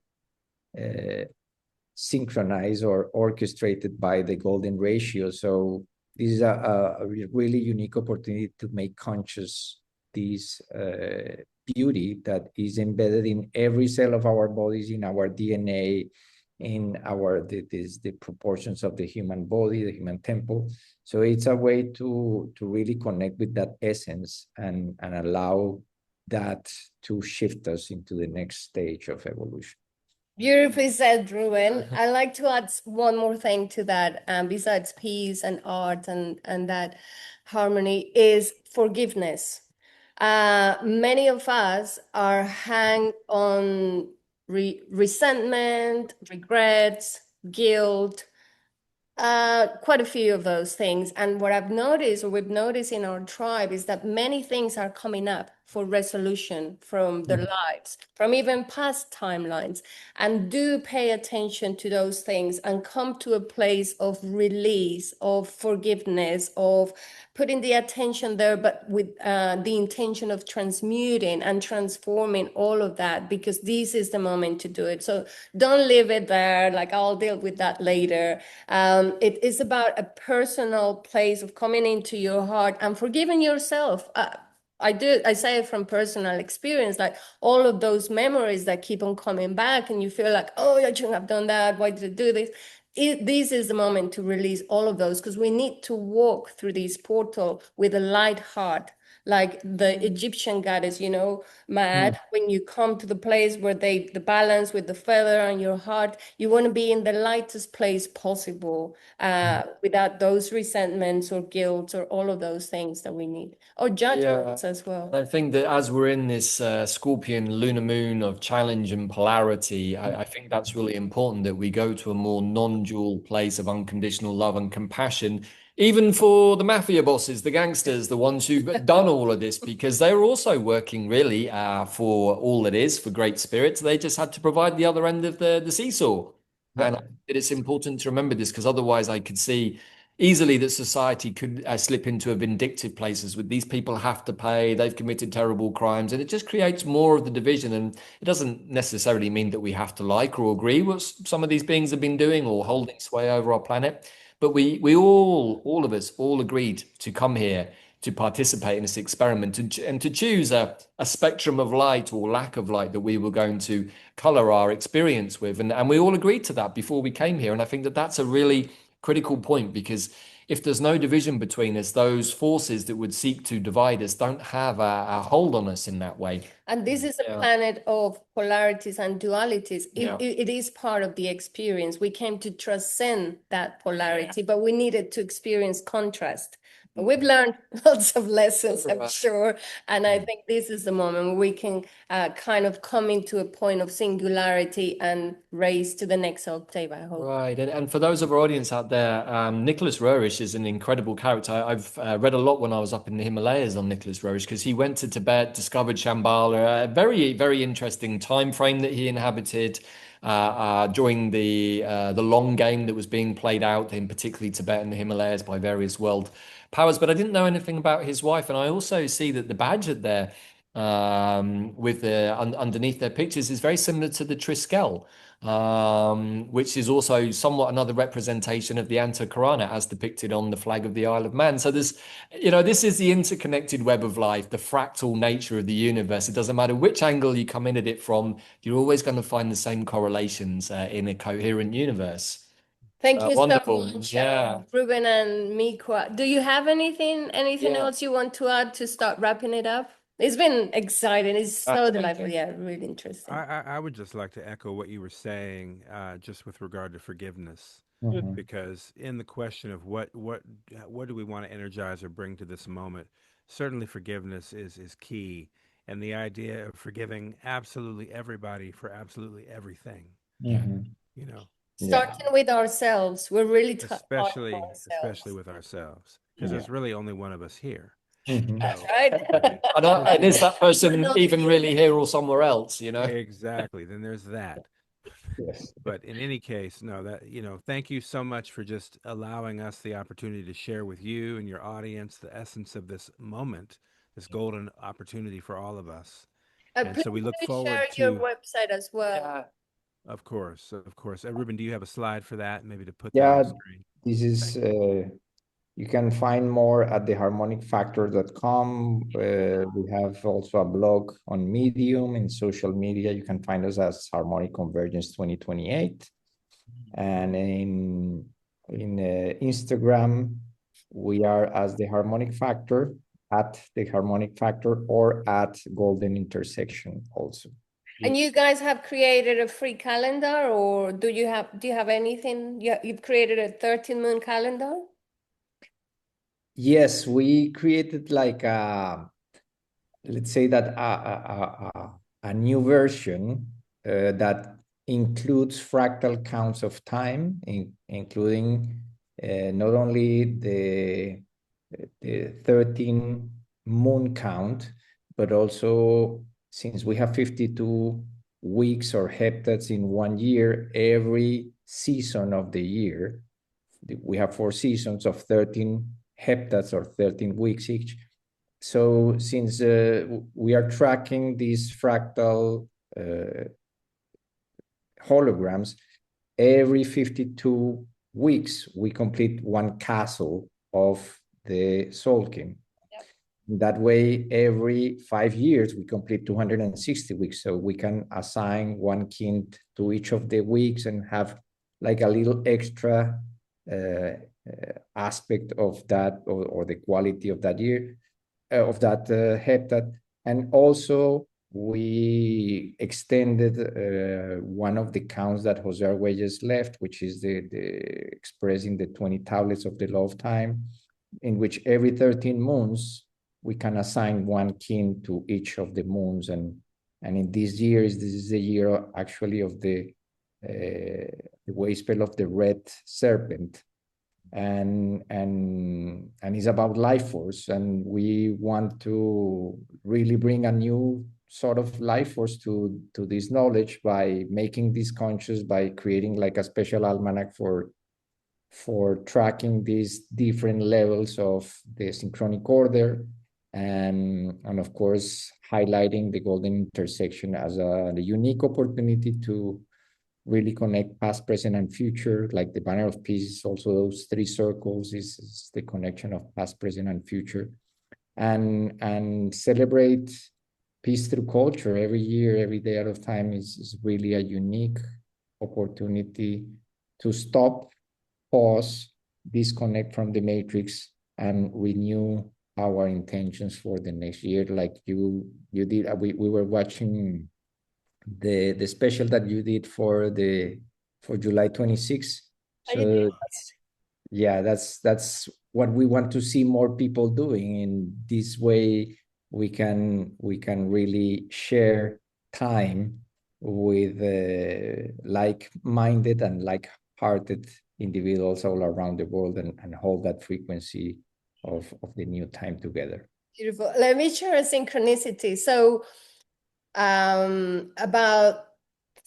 synchronized or orchestrated by the golden ratio. So this is a really unique opportunity to make conscious this beauty that is embedded in every cell of our bodies, in our DNA, in the proportions of the human body, the human temple. So it's a way to really connect with that essence and allow that to shift us into the next stage of evolution. Beautifully said, Ruben. I like to add one more thing to that, besides peace and art and that harmony, is forgiveness. Many of us are hang on resentment, regrets, guilt, quite a few of those things. And what I've noticed, or we've noticed in our tribe, is that many things are coming up for resolution from their lives, from even past timelines. And do pay attention to those things and come to a place of release, of forgiveness, of putting the attention there, but with the intention of transmuting and transforming all of that, because this is the moment to do it. So don't leave it there, like I'll deal with that later. It is about a personal place of coming into your heart and forgiving yourself. I say it from personal experience, like all of those memories that keep on coming back and you feel like, oh, I shouldn't have done that. Why did I do this? This is the moment to release all of those, because we need to walk through this portal with a light heart, like the Egyptian goddess, you know, Mad, when you come to the place where the balance with the feather on your heart, you want to be in the lightest place possible, without those resentments or guilt or all of those things that we need, or judgments as well. I think that as we're in this Scorpion lunar moon of challenge and polarity, I think that's really important that we go to a more non-dual place of unconditional love and compassion, even for the mafia bosses, the gangsters, the ones who've done all of this, because they're also working really for all it is, for great spirits. They just had to provide the other end of the seesaw. And I think that it's important to remember this, because otherwise I could see easily that society could slip into a vindictive places with these people have to pay, they've committed terrible crimes, and it just creates more of the division. And it doesn't necessarily mean that we have to like or agree what some of these beings have been doing or holding sway over our planet, but we all of us all agreed to come here to participate in this experiment and to choose a spectrum of light or lack of light that we were going to color our experience with, and we all agreed to that before we came here. And I think that that's a really critical point, because if there's no division between us, those forces that would seek to divide us don't have a hold on us in that way. And this is a planet of polarities and dualities. It is part of the experience. We came to transcend that polarity, but we needed to experience contrast. But we've learned lots of lessons, I'm sure. And I think this is the moment where we can kind of come into a point of singularity and raise to the next octave, I hope. Right. And for those of our audience out there, Nicholas Roerish is an incredible character. I've read a lot when I was up in the Himalayas on Nicholas Roerish, because he went to Tibet, discovered Shambhala, a very, very interesting time frame that he inhabited during the long game that was being played out in particularly Tibet and the Himalayas by various world powers. But I didn't know anything about his wife. And I also see that the badge there with underneath their pictures is very similar to the Triskel, which is also somewhat another representation of the Antakarana as depicted on the flag of the Isle of Man. So there's, this is the interconnected web of life, the fractal nature of the universe. It doesn't matter which angle you come in at it from, you're always going to find the same correlations in a coherent universe. Thank you wonderful. so much, Yeah. Ruben and Mikauk. Do you have anything else you want to add to start wrapping it up? It's been exciting. It's so delightful. Yeah, really interesting. I would just like to echo what you were saying, just with regard to forgiveness, because in the question of what do we want to energize or bring to this moment, certainly forgiveness is key, and the idea of forgiving absolutely everybody for absolutely everything. Starting with ourselves, we're really especially with ourselves, because there's really only one of us here. That's right. And is that person even really here or somewhere else? Exactly. Then there's that. Yes. But in any case, thank you so much for just allowing us the opportunity to share with you and your audience the essence of this moment, this golden opportunity for all of us. And so we look forward to your website as well. Yeah. Of course. Ruben, do you have a slide for that, maybe to put that on the screen? This is, you can find more at theharmonicfactor.com. We have also a blog on Medium. In social media, you can find us as Harmonic Convergence 2028. And in Instagram, we are as The Harmonic Factor, at The Harmonic Factor, or at Golden Intersection also. And you guys have created a free calendar, or do you have anything? You've created a 13 moon calendar? Yes, we created like let's say that a new version that includes fractal counts of time, including not only the 13 moon count, but also, since we have 52 weeks or heptads in 1 year, every season of the year, we have 4 seasons of 13 heptads or 13 weeks each. So since we are tracking these fractal holograms, every 52 weeks, we complete 1 castle of the Solkin. That way, every 5 years, we complete 260 weeks. So we can assign 1 kin to each of the weeks and have like a little extra aspect of that, or the quality of that year. heptad. And also we extended one of the counts that Jose Arguelles left, which is the expressing the 20 tablets of the law of time, in which every 13 moons we can assign one kin to each of the moons. And in these years, this is the year actually of the wave spell of the red serpent, and it's about life force, and we want to really bring a new sort of life force to this knowledge by making this conscious, by creating like a special almanac for tracking these different levels of the synchronic order, and of course highlighting the golden intersection as a unique opportunity to really connect past, present, and future. Like the banner of peace, also those three circles is the connection of past, present, and future, and celebrate peace through culture every year, every day out of time is really a unique opportunity to stop, pause, disconnect from the matrix, and renew our intentions for the next year. Like you did, we were watching the special that you did for July 26th. So that's what we want to see more people doing. In this way, we can really share time with like-minded and like-hearted individuals all around the world, and hold that frequency of the new time together. Beautiful. Let me share a synchronicity. So about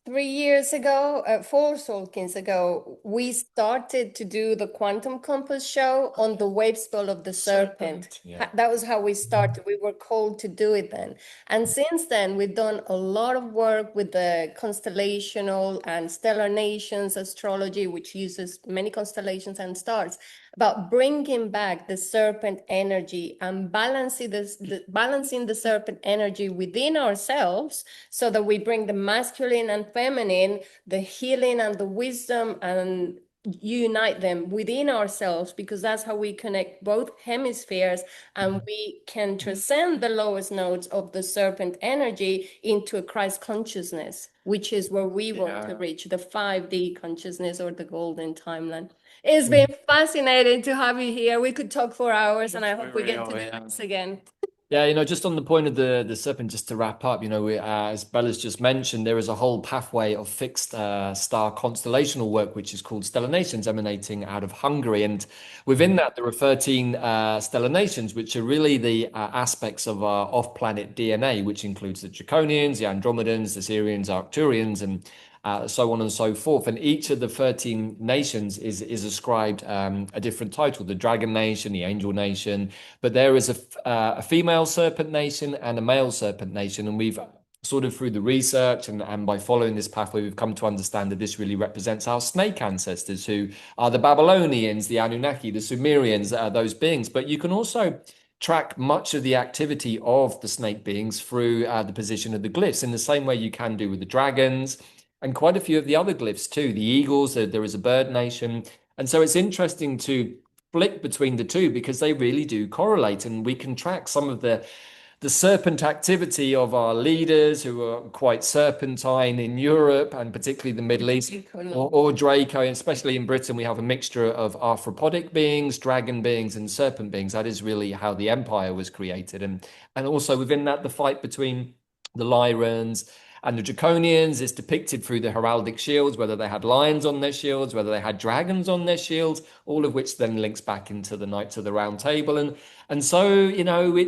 3 years ago, 4 solstices ago, we started to do the Quantum Compass show on the wave spell of the serpent. Yeah. That was how we started. We were called to do it then. And since then, we've done a lot of work with the constellational and stellar nations astrology, which uses many constellations and stars, about bringing back the serpent energy and balancing the serpent energy within ourselves, so that we bring the masculine and feminine, the healing and the wisdom, and unite them within ourselves, because that's how we connect both hemispheres, and we can transcend the lowest nodes of the serpent energy into a Christ consciousness, which is where we want to reach, the 5D consciousness or the golden timeline. It's been fascinating to have you here. We could talk for hours, and I hope we get to do this again. Yeah, just on the point of the serpent, just to wrap up, as Bella's just mentioned, there is a whole pathway of fixed star constellational work, which is called stellar nations, emanating out of Hungary. And within that, there are 13 stellar nations, which are really the aspects of our off-planet DNA, which includes the Draconians, the Andromedans, the Sirians, Arcturians, and so on and so forth. And each of the 13 nations is ascribed a different title: the Dragon Nation, the Angel Nation. But there is a female serpent nation and a male serpent nation. And we've sort of, through the research and by following this pathway, we've come to understand that this really represents our snake ancestors, who are the Babylonians, the Anunnaki, the Sumerians, those beings. But you can also track much of the activity of the snake beings through the position of the glyphs, in the same way you can do with the dragons, and quite a few of the other glyphs too. The eagles, there is a bird nation. And so it's interesting to flick between the two, because they really do correlate, and we can track some of the serpent activity of our leaders, who are quite serpentine in Europe and particularly the Middle East, or Draco. Especially in Britain, we have a mixture of arthropodic beings, dragon beings, and serpent beings. That is really how the empire was created. And also within that, the fight between the Lyrans and the Draconians is depicted through the heraldic shields, whether they had lions on their shields, whether they had dragons on their shields, all of which then links back into the Knights of the Round Table. And so,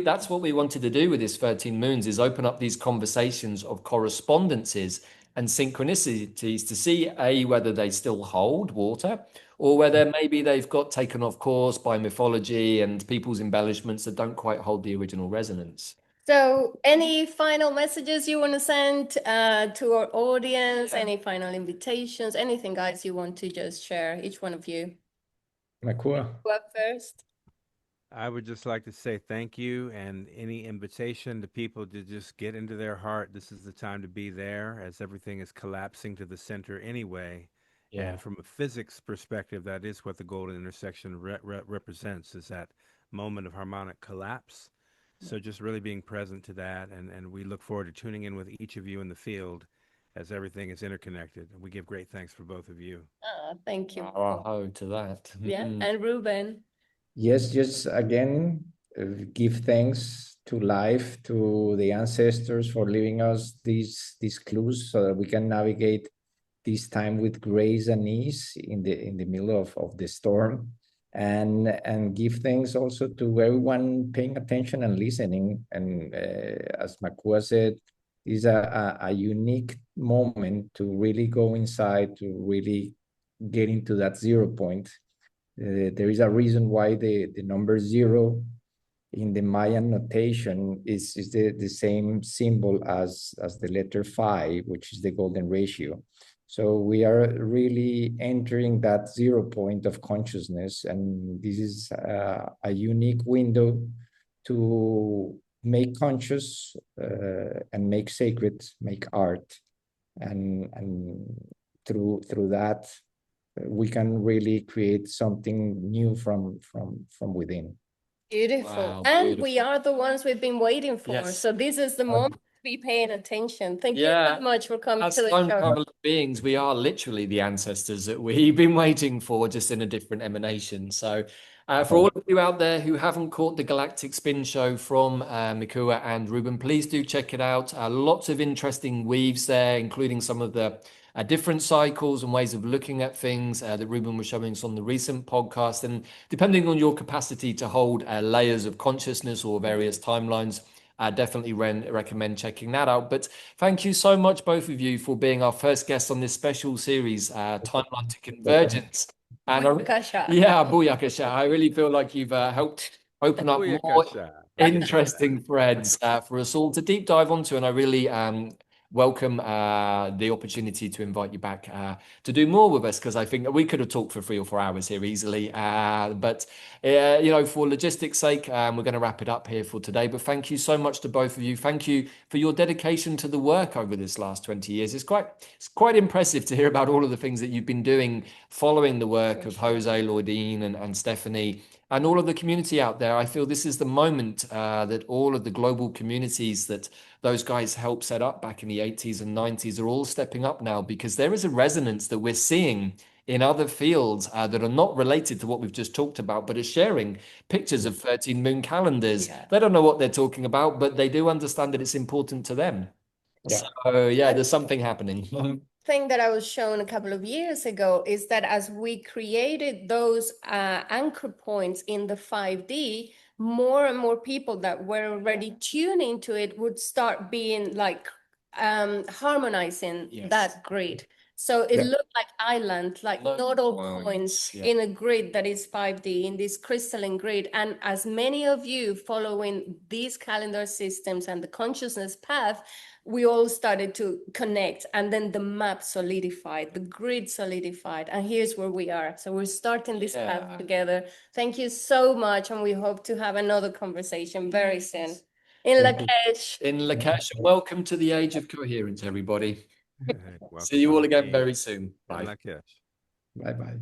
that's what we wanted to do with this 13 moons, is open up these conversations of correspondences and synchronicities to see, whether they still hold water, or whether maybe they've got taken off course by mythology and people's embellishments that don't quite hold the original resonance. So any final messages you want to send to our audience? Any final invitations? Anything, guys, you want to just share, each one of you? Makua. Go up first. I would just like to say thank you, and any invitation to people to just get into their heart. This is the time to be there, as everything is collapsing to the center anyway. Yeah. And from a physics perspective, that is what the golden intersection represents, is that moment of harmonic collapse. So just really being present to that, and we look forward to tuning in with each of you in the field as everything is interconnected. And we give great thanks for both of you. Thank you. Bravo to that. Yeah, and Ruben. Yes, just again, give thanks to life, to the ancestors for leaving us these clues so that we can navigate this time with grace and ease in the middle of the storm. And give thanks also to everyone paying attention and listening. And as Makua said, is a unique moment to really go inside, to really get into that 0 point. There is a reason why the number 0 in the Mayan notation is the same symbol as the letter phi, which is the golden ratio. So we are really entering that 0 point of consciousness, and this is a unique window to make conscious and make sacred, make art, and through that we can really create something new from within. Beautiful. Wow, And we are the ones we've been waiting for. Yes. So this is the moment to be paying attention. Thank you Yeah. so much for coming As to the time show. traveling beings, we are literally the ancestors that we've been waiting for, just in a different emanation. So, for all of you out there who haven't caught the Galactic Spin Show from Mikauk and Ruben, please do check it out. Lots of interesting weaves there, including some of the different cycles and ways of looking at things that Ruben was showing us on the recent podcast. And depending on your capacity to hold layers of consciousness or various timelines, I definitely recommend checking that out. But thank you so much, both of you, for being our first guests on this special series, Timeline to Convergence. And yeah, booyakasha. I really feel like you've helped open up more Booyakasha. interesting threads for us all to deep dive onto. And I really welcome the opportunity to invite you back to do more with us, because I think we could have talked for 3 or 4 hours here easily. But you know, for logistics' sake, we're going to wrap it up here for today. But thank you so much to both of you. Thank you for your dedication to the work over this last 20 years. It's quite impressive to hear about all of the things that you've been doing, following the work of Jose, Lloydine, and Stephanie, and all of the community out there. I feel this is the moment that all of the global communities that those guys helped set up back in the 80s and 90s are all stepping up now, because there is a resonance that we're seeing in other fields that are not related to what we've just talked about, but are sharing pictures of 13 moon calendars. Yeah. They don't know what they're talking about, but they do understand that it's important to them. Yeah. So yeah, there's something happening. Thing that I was shown a couple of years ago is that as we created those anchor points in the 5D, more and more people that were already tuning to it would start being like harmonizing Yes. that grid. So it Yeah. looked like island, like Nodal nodal points, points yeah. in a grid that is 5D, in this crystalline grid. And as many of you following these calendar systems and the consciousness path, we all started to connect, and then the map solidified, the grid solidified, and here's where we are. So we're starting this path Yeah. together. Thank you so much, and we hope to have another conversation very soon. In Thank you. Lakesh. In Lakesh, welcome to the age of coherence, everybody. Welcome See you from all the again sea very soon. in Bye. Lakesh. Bye-bye.